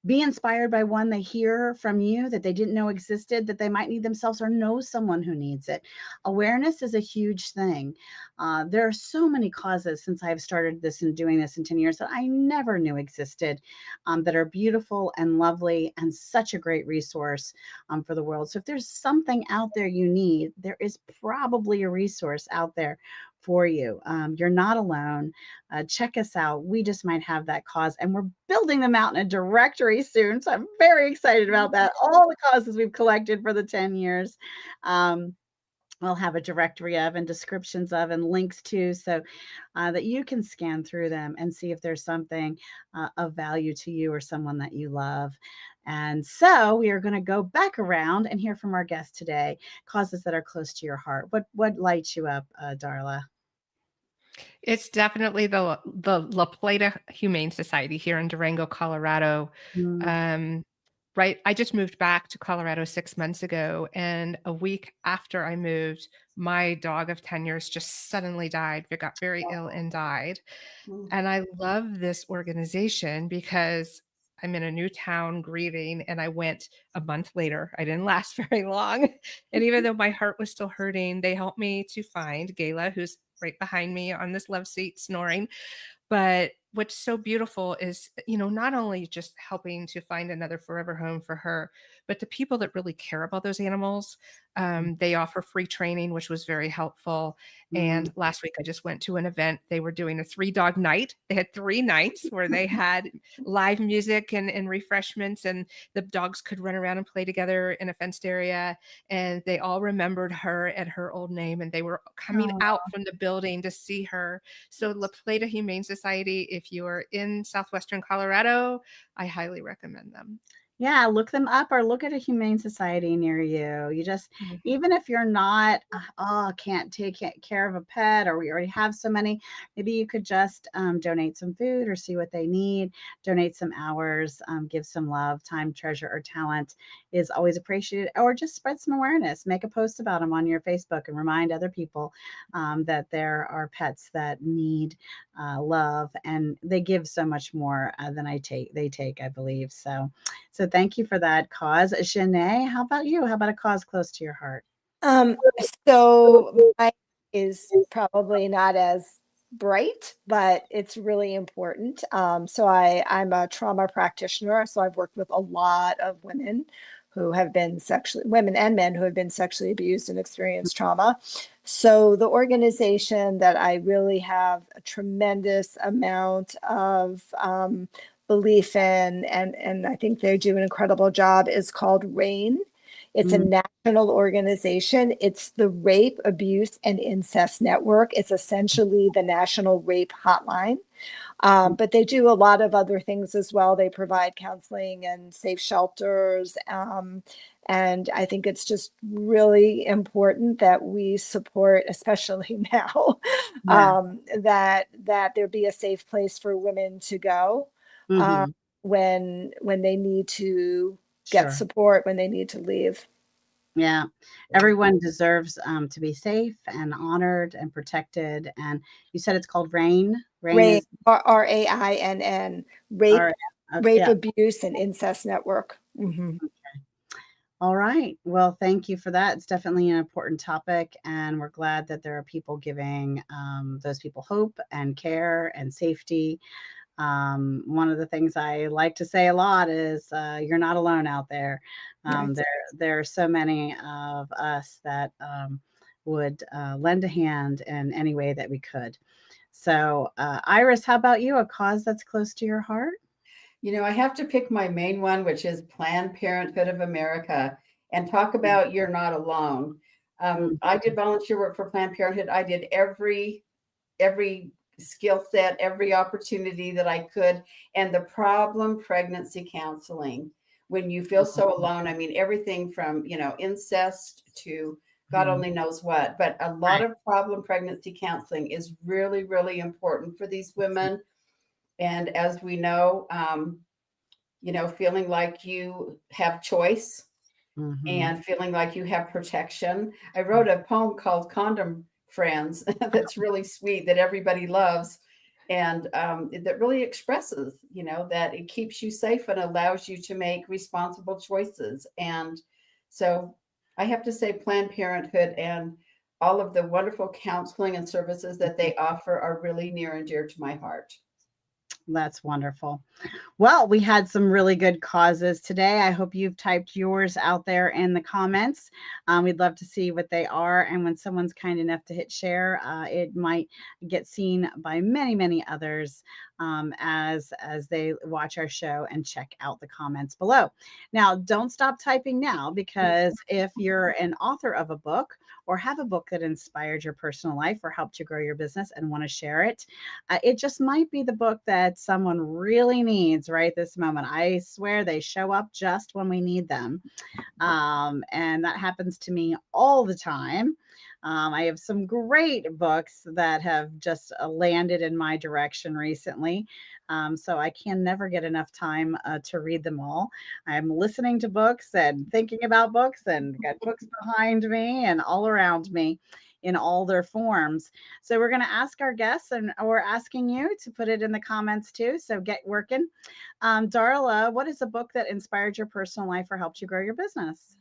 Be inspired by one they hear from you that they didn't know existed, that they might need themselves or know someone who needs it. Awareness is a huge thing. There are so many causes since I've started this and doing this in 10 years that I never knew existed, that are beautiful and lovely and such a great resource for the world. So if there's something out there you need, there is probably a resource out there for you. You're not alone. Check us out. We just might have that cause, and we're building them out in a directory soon. So I'm very excited about that. All the causes we've collected for the 10 years. We'll have a directory of and descriptions of and links to, so that you can scan through them and see if there's something of value to you or someone that you love. And so we are going to go back around and hear from our guest today, causes that are close to your heart. What lights you up, Darla? It's definitely the La Plata Humane Society here in Durango, Colorado. Mm. Right. I just moved back to Colorado 6 months ago, and a week after I moved, my dog of 10 years just suddenly died. It got very ill and died. Mm. And I love this organization because I'm in a new town grieving, and I went a month later. I didn't last very long. And even though my heart was still hurting, they helped me to find Gayla, who's right behind me on this love seat snoring. But what's so beautiful is, not only just helping to find another forever home for her, but the people that really care about those animals. They offer free training, which was very helpful. And last week I just went to an event. They were doing a 3-dog night. They had 3 nights where they had live music and refreshments, and the dogs could run around and play together in a fenced area. And they all remembered her at her old name, and they were coming Oh, out from the building to see her. So La Plata Humane Society, if you are in southwestern Colorado, I highly recommend them. yeah, look them up or look at a humane society near you. You just, even if you're not, can't take care of a pet, or we already have so many, maybe you could just donate some food or see what they need, donate some hours, give some love, time, treasure, or talent is always appreciated, or just spread some awareness, make a post about them on your Facebook and remind other people that there are pets that need love, and they give so much more than they take, I believe. So thank you for that cause. Xanet, how about you? How about a cause close to your heart? Um, so mine is probably not as bright, but it's really important. I'm a trauma practitioner, so I've worked with a lot of women who have been women and men who have been sexually abused and experienced trauma. So the organization that I really have a tremendous amount of belief in, and I think they do an incredible job, is called RAIN. It's a Mm, national organization. It's the Rape, Abuse, and Incest Network. It's essentially the National Rape Hotline. But they do a lot of other things as well. They provide counseling and safe shelters. And I think it's just really important that we support, especially now, yeah. that there be a safe place for women to go um, Hmm. when they need to get Sure. support, when they need to leave. Yeah. Everyone deserves to be safe and honored and protected. And you said it's called RAIN. RAIN RAIN, is RAINN, all right. Rape, Yeah. Abuse, and Incest Network. Mhm. All right. Well, thank you for that. It's definitely an important topic, and we're glad that there are people giving those people hope and care and safety. One of the things I like to say a lot is you're not alone out there. Right. There are so many of us that would lend a hand in any way that we could. So, Iris, how about you? A cause that's close to your heart? I have to pick my main one, which is Planned Parenthood of America, and talk about you're not alone. Mm, I did volunteer work for Planned Parenthood. I did every skill set, every opportunity that I could, and the problem pregnancy counseling. When you feel so alone, I mean, everything from incest to God mhm. only knows what. But a lot Right. of problem pregnancy counseling is really, really important for these women. And as we know, feeling like you have choice Mhm. and feeling like you have protection. I wrote a poem called Condom Friends that's really sweet, that everybody loves. And that really expresses, that it keeps you safe and allows you to make responsible choices. And so I have to say, Planned Parenthood and all of the wonderful counseling and services that they offer are really near and dear to my heart. That's wonderful. Well, we had some really good causes today. I hope you've typed yours out there in the comments. We'd love to see what they are. And when someone's kind enough to hit share, it might get seen by many, many others as they watch our show and check out the comments below. Now, don't stop typing now, because if you're an author of a book or have a book that inspired your personal life or helped you grow your business and want to share it, it just might be the book that someone really needs right this moment. I swear they show up just when we need them. And that happens to me all the time. I have some great books that have just landed in my direction recently. So I can never get enough time to read them all. I'm listening to books and thinking about books, and got books behind me and all around me. in all their forms. So we're going to ask our guests, and we're asking you to put it in the comments too. So get working. Darla, what is a book that inspired your personal life or helped you grow your business?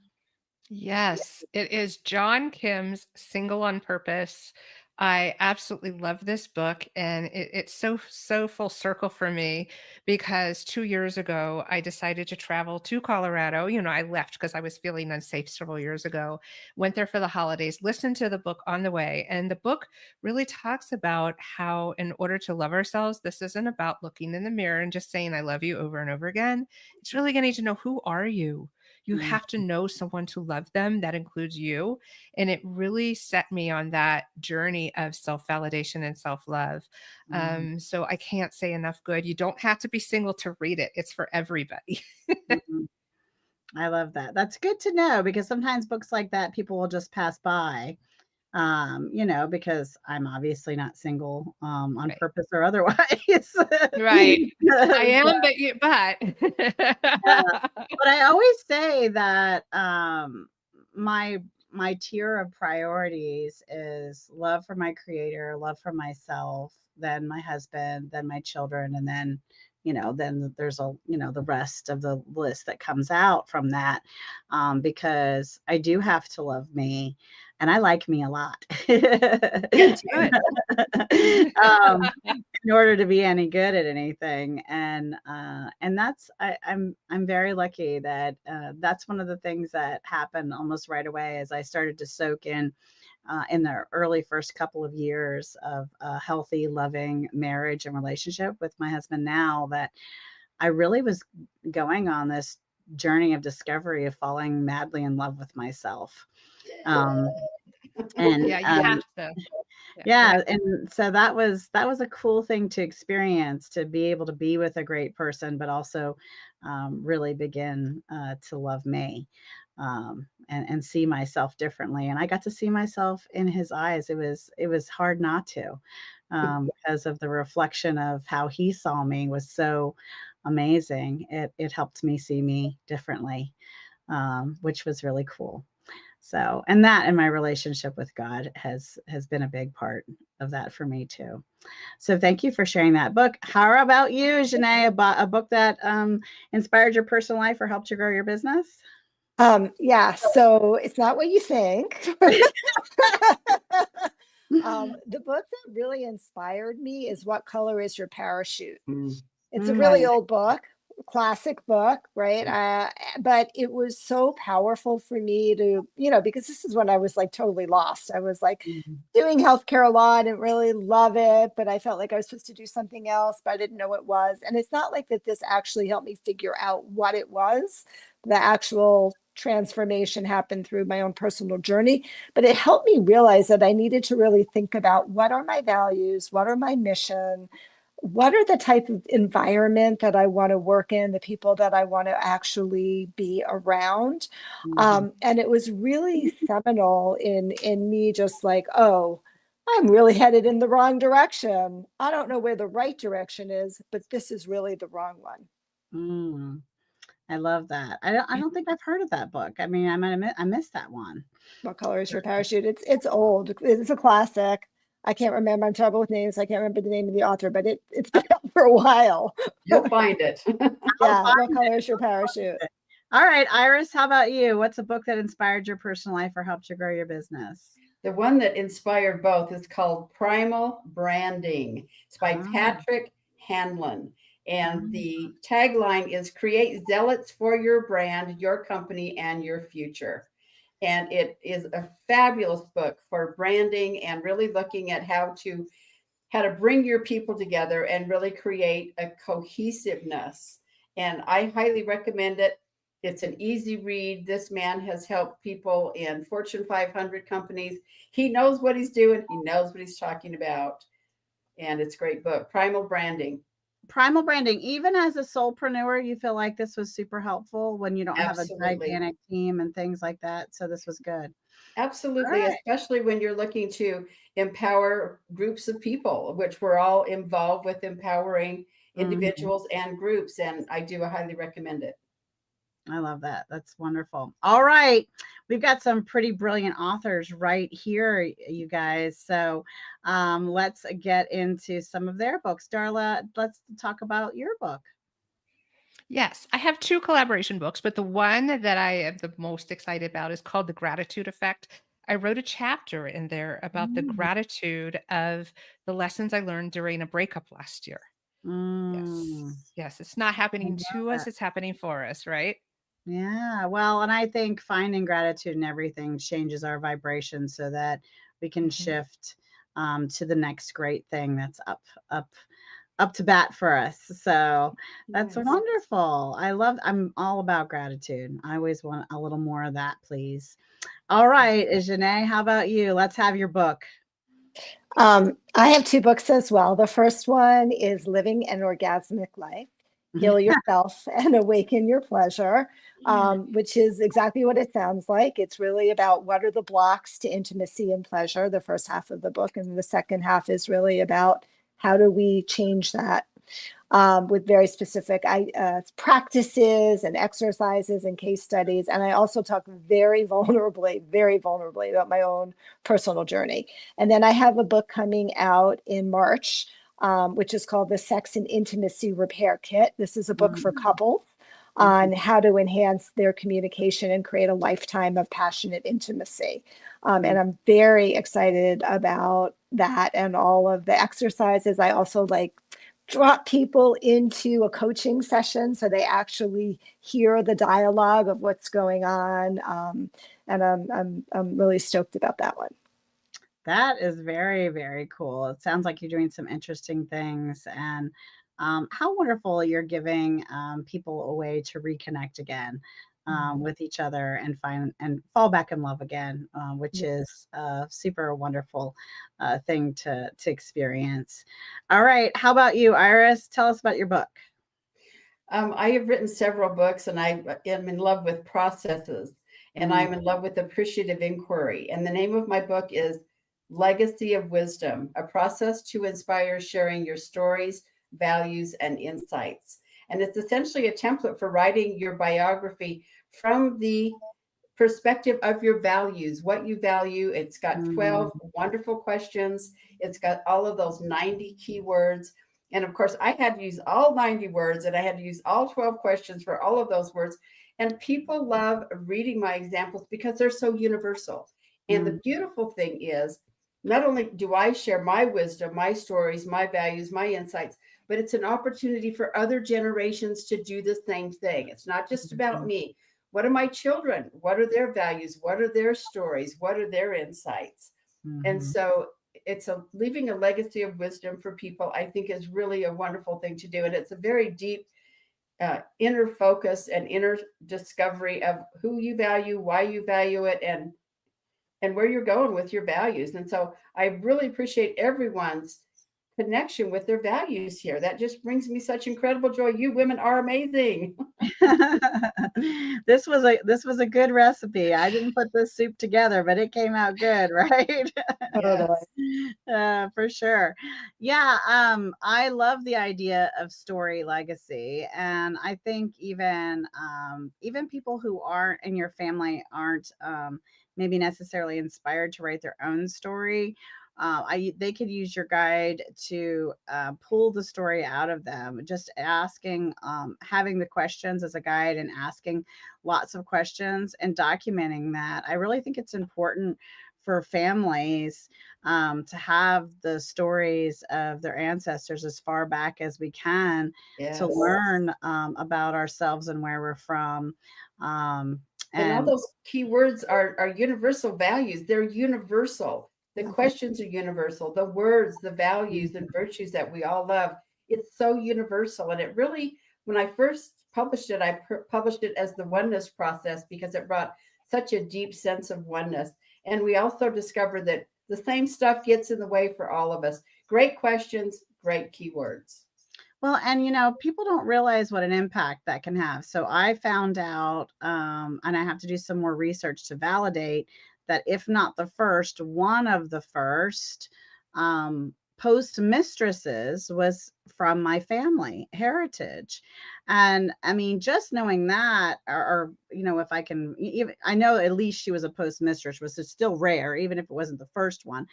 Yes, it is John Kim's Single on Purpose. I absolutely love this book, and it's so full circle for me because 2 years ago I decided to travel to Colorado. I left because I was feeling unsafe several years ago. Went there for the holidays, listened to the book on the way, and the book really talks about how, in order to love ourselves, this isn't about looking in the mirror and just saying "I love you" over and over again. It's really getting to know, who are you. You Mm, have to know someone to love them. That includes you. And it really set me on that journey of self-validation and self-love. mm, So I can't say enough good. You don't have to be single to read it. It's for everybody. mm. I love that. That's good to know, because sometimes books like that people will just pass by, because I'm obviously not single, on Right. purpose or otherwise. Right. I So, am, but yeah. But I always say that, my tier of priorities is love for my creator, love for myself, then my husband, then my children, and then there's the rest of the list that comes out from that, because I do have to love me, and I like me a lot. Me too. good. um, in order to be any good at anything. And I'm very lucky that, that's one of the things that happened almost right away as I started to soak in the early first couple of years of a healthy, loving marriage and relationship with my husband now, that I really was going on this journey of discovery of falling madly in love with myself. Um, and Yeah, you have to. Yeah, go Yeah, ahead. and so that was a cool thing to experience, to be able to be with a great person, but also, really begin, to love me, and see myself differently. And I got to see myself in his eyes. It was hard not to, because of the reflection of how he saw me was so amazing. It helped me see me differently, which was really cool. So, and that and my relationship with God has been a big part of that for me too. So thank you for sharing that book. How about you, Janae? About a book that, inspired your personal life or helped you grow your business? Yeah, so it's not what you think. The book that really inspired me is What Color Is Your Parachute? Mm. It's a really Mm, old book, classic book, right? But it was so powerful for me to, because this is when I was like totally lost. I was like Mhm, doing healthcare a lot, I didn't really love it, but I felt like I was supposed to do something else, but I didn't know what it was. And it's not like that this actually helped me figure out what it was. The actual transformation happened through my own personal journey, but it helped me realize that I needed to really think about, what are my values? What are my mission? What are the type of environment that I want to work in, the people that I want to actually be around? mhm, And it was really seminal in me just like, oh, I'm really headed in the wrong direction. I don't know where the right direction is, but this is really the wrong one. mm. I love that. I don't think I've heard of that book. I mean, I missed that one. What Color Is Your Parachute? It's old. It's a classic. I can't remember. I'm trouble with names. I can't remember the name of the author, but it's been out for a while. You'll find it. I'll Yeah. What find Color Is Your Parachute? it. All right, Iris, how about you? What's a book that inspired your personal life or helped you grow your business? The one that inspired both is called Primal Branding. It's by Ah, Patrick Hanlon. And ah, the tagline is "Create zealots for your brand, your company, and your future." And it is a fabulous book for branding and really looking at how to bring your people together and really create a cohesiveness. And I highly recommend it. It's an easy read. This man has helped people in Fortune 500 companies. He knows what he's doing, he knows what he's talking about. And it's a great book, Primal Branding. Primal branding. Even as a solopreneur, you feel like this was super helpful when you don't have a Absolutely. gigantic team and things like that. So this was good. All Absolutely, right. especially when you're looking to empower groups of people, which we're all involved with empowering Mhm. individuals and groups. And I do highly recommend it. I love that. That's wonderful. All right. We've got some pretty brilliant authors right here, you guys. So let's get into some of their books. Darla, let's talk about your book. Yes, I have two collaboration books, but the one that I am the most excited about is called The Gratitude Effect. I wrote a chapter in there about the Mm, gratitude of the lessons I learned during a breakup last year. Yes. mm, Yes, it's not I happening love to us, that. it's happening for us, right? Yeah. Well, and I think finding gratitude in everything changes our vibration so that we can Mhm, shift to the next great thing that's up, up to bat for us. So that's yes. wonderful. I'm all about gratitude. I always want a little more of that, please. All Yes. right, Janae, how about you? Let's have your book. I have two books as well. The first one is Living an Orgasmic Life, Heal Yourself and Awaken Your Pleasure, which is exactly what it sounds like. It's really about what are the blocks to intimacy and pleasure, the first half of the book. And the second half is really about how do we change that with very specific practices and exercises and case studies. And I also talk very vulnerably about my own personal journey. And then I have a book coming out in March, which is called The Sex and Intimacy Repair Kit. This is a book for Mhm, couples mhm, on how to enhance their communication and create a lifetime of passionate intimacy. And mhm. I'm very excited about that and all of the exercises. I also like drop people into a coaching session so they actually hear the dialogue of what's going on. And I'm really stoked about that one. That is very, very cool. It sounds like you're doing some interesting things, and how wonderful you're giving people a way to reconnect again Mhm. with each other and find and fall back in love again, which Yeah. is a super wonderful thing to experience. All right, how about you, Iris? Tell us about your book. I have written several books, and I am in love with processes, and Mm, I'm in love with appreciative inquiry. And the name of my book is Legacy of Wisdom, a process to inspire sharing your stories, values, and insights. And it's essentially a template for writing your biography from the perspective of your values, what you value. It's got mm, 12 wonderful questions. It's got all of those 90 keywords. And of course, I had to use all 90 words and I had to use all 12 questions for all of those words. And people love reading my examples because they're so universal. And mm, the beautiful thing is, not only do I share my wisdom, my stories, my values, my insights, but it's an opportunity for other generations to do the same thing. It's not just about mhm, me. What are my children? What are their values? What are their stories? What are their insights? And mhm. so it's a leaving a legacy of wisdom for people, I think is really a wonderful thing to do. And it's a very deep inner focus and inner discovery of who you value, why you value it, and where you're going with your values. And so I really appreciate everyone's connection with their values here. That just brings me such incredible joy. You women are amazing. This was a good recipe. I didn't put this soup together, but it came out good, right? Totally. Yes. For sure. Yeah, I love the idea of story legacy, and I think even people who aren't in your family aren't maybe necessarily inspired to write their own story. They could use your guide to pull the story out of them. Just asking, having the questions as a guide, and asking lots of questions and documenting that. I really think it's important for families to have the stories of their ancestors as far back as we can to Yes. learn about ourselves and where we're from. Um, And all and those key words are universal values. They're universal. The Mhm. questions are universal. The words, the values Mhm, and virtues that we all love. It's so universal. And it really, when I first published it, published it as the oneness process because it brought such a deep sense of oneness. And we also discovered that the same stuff gets in the way for all of us. Great questions, great keywords. well, and people don't realize what an impact that can have. So I found out, and I have to do some more research to validate that if not the first, one of the first postmistresses was from my family heritage. And I mean, just knowing that, or if I can, even I know at least she was a postmistress, which is still rare, even if it wasn't the first one,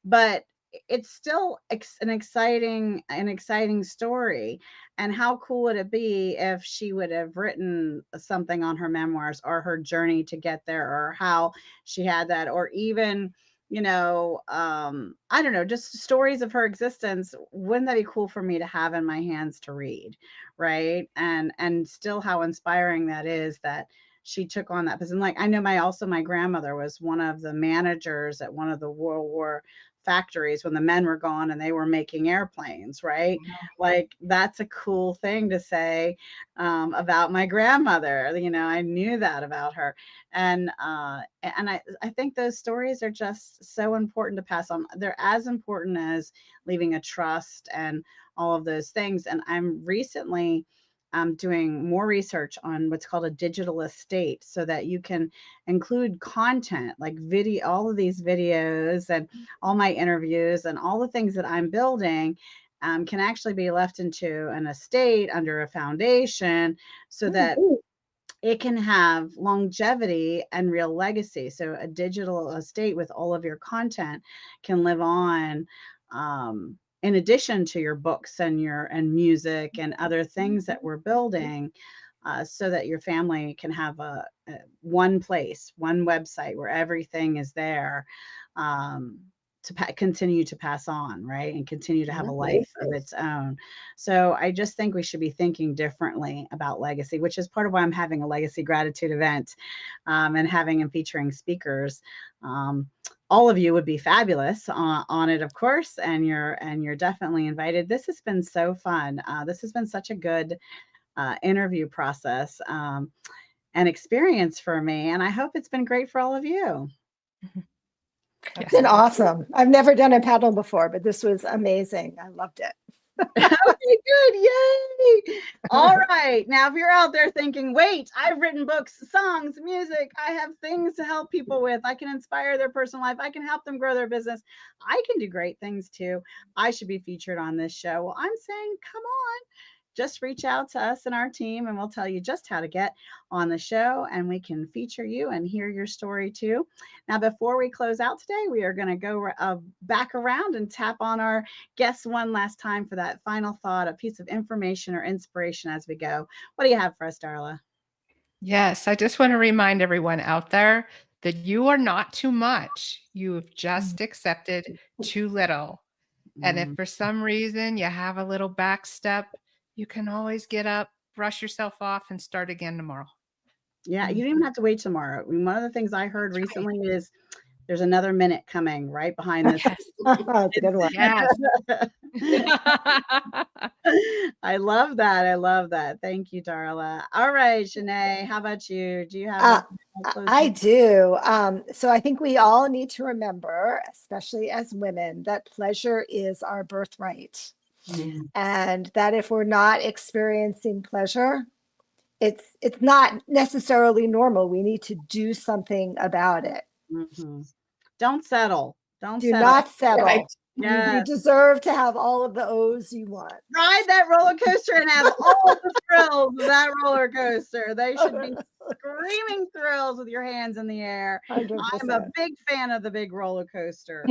but it's still an exciting story. And how cool would it be if she would have written something on her memoirs, or her journey to get there, or how she had that, or even I don't know, just stories of her existence. Wouldn't that be cool for me to have in my hands to read, right? And still how inspiring that is, that she took on that position. Like, I know my grandmother was one of the managers at one of the World War factories when the men were gone and they were making airplanes, right? Like, that's a cool thing to say about my grandmother. I knew that about her. And I think those stories are just so important to pass on. They're as important as leaving a trust and all of those things. And I'm recently doing more research on what's called a digital estate, so that you can include content like video, all of these videos and all my interviews and all the things that I'm building can actually be left into an estate under a foundation, so that it can have longevity and real legacy. So a digital estate with all of your content can live on, in addition to your books and music and other things that we're building, so that your family can have a one place, one website where everything is there, um, to continue to pass on, right? And continue to have a life of its own. So I just think we should be thinking differently about legacy, which is part of why I'm having a legacy gratitude event, and having and featuring speakers. All of you would be fabulous on it, of course, and you're definitely invited. This has been so fun. This has been such a good interview process, and experience for me, and I hope it's been great for all of you. It's been awesome. I've never done a panel before, but this was amazing. I loved it. Okay, good. Yay. All right. Now, if you're out there thinking, wait, I've written books, songs, music, I have things to help people with, I can inspire their personal life, I can help them grow their business, I can do great things too, I should be featured on this show. Well, I'm saying, come on. Just reach out to us and our team, and we'll tell you just how to get on the show, and we can feature you and hear your story too. Now, before we close out today, we are going to go back around and tap on our guests one last time for that final thought, a piece of information or inspiration as we go. What do you have for us, Darla? Yes, I just want to remind everyone out there that you are not too much. You've just accepted too little. And if for some reason you have a little back step, you can always get up, brush yourself off, and start again tomorrow. Yeah, you don't even have to wait tomorrow. I mean, one of the things I heard recently is there's another minute coming right behind this. Yes. That's a good one. Yes. I love that. I love that. Thank you, Darla. All right, Xanet, how about you? Do you have I do. So I think we all need to remember, especially as women, that pleasure is our birthright. And that if we're not experiencing pleasure, it's not necessarily normal. We need to do something about it. Don't settle. Do not settle. Right. You deserve to have all of the O's you want. Ride that roller coaster and have all the thrills of that roller coaster. They should be screaming thrills with your hands in the air. 100%. I'm a big fan of the big roller coaster,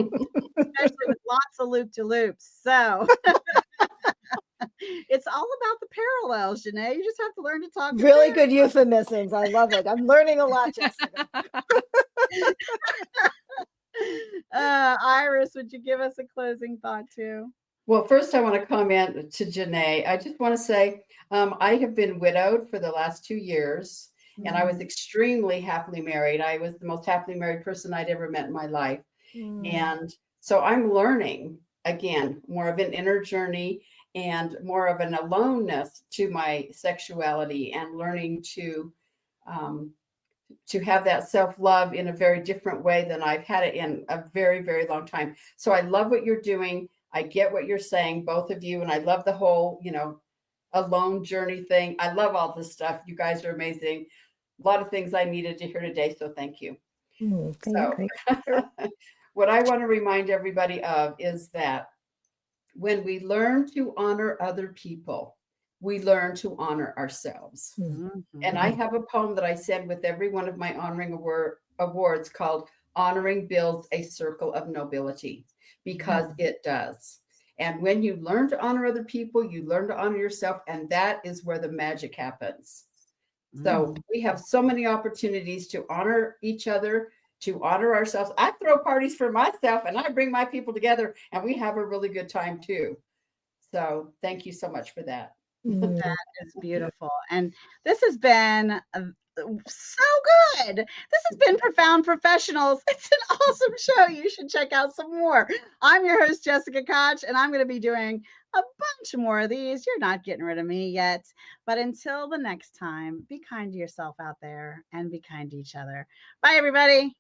especially with lots of loop-to-loops. So it's all about the parallels, Xanet. You just have to learn to talk. Really good euphemisms. I love it. I'm learning a lot, Jessica. Iris, would you give us a closing thought too? Well, first I want to comment to Xanet. I just want to say I have been widowed for the last 2 years, and I was extremely happily married. I was the most happily married person I'd ever met in my life. And so I'm learning, again, more of an inner journey and more of an aloneness to my sexuality, and learning to have that self-love in a very different way than I've had it in a very, very long time. So I love what you're doing. I get what you're saying, both of you. And I love the whole, alone journey thing. I love all this stuff. You guys are amazing. A lot of things I needed to hear today. So thank you. Thank you. What I want to remind everybody of is that When we learn to honor other people, we learn to honor ourselves. And I have a poem that I send with every one of my honoring awards called Honoring Builds a Circle of Nobility, because it does. And when you learn to honor other people, you learn to honor yourself, and that is where the magic happens. So we have so many opportunities to honor each other, to honor ourselves. I throw parties for myself and I bring my people together and we have a really good time too. So thank you so much for that. That is beautiful. And this has been so good. This has been Profound Professionals. It's an awesome show. You should check out some more. I'm your host, Jessica Koch, and I'm going to be doing a bunch more of these. You're not getting rid of me yet. But until the next time, be kind to yourself out there and be kind to each other. Bye, everybody.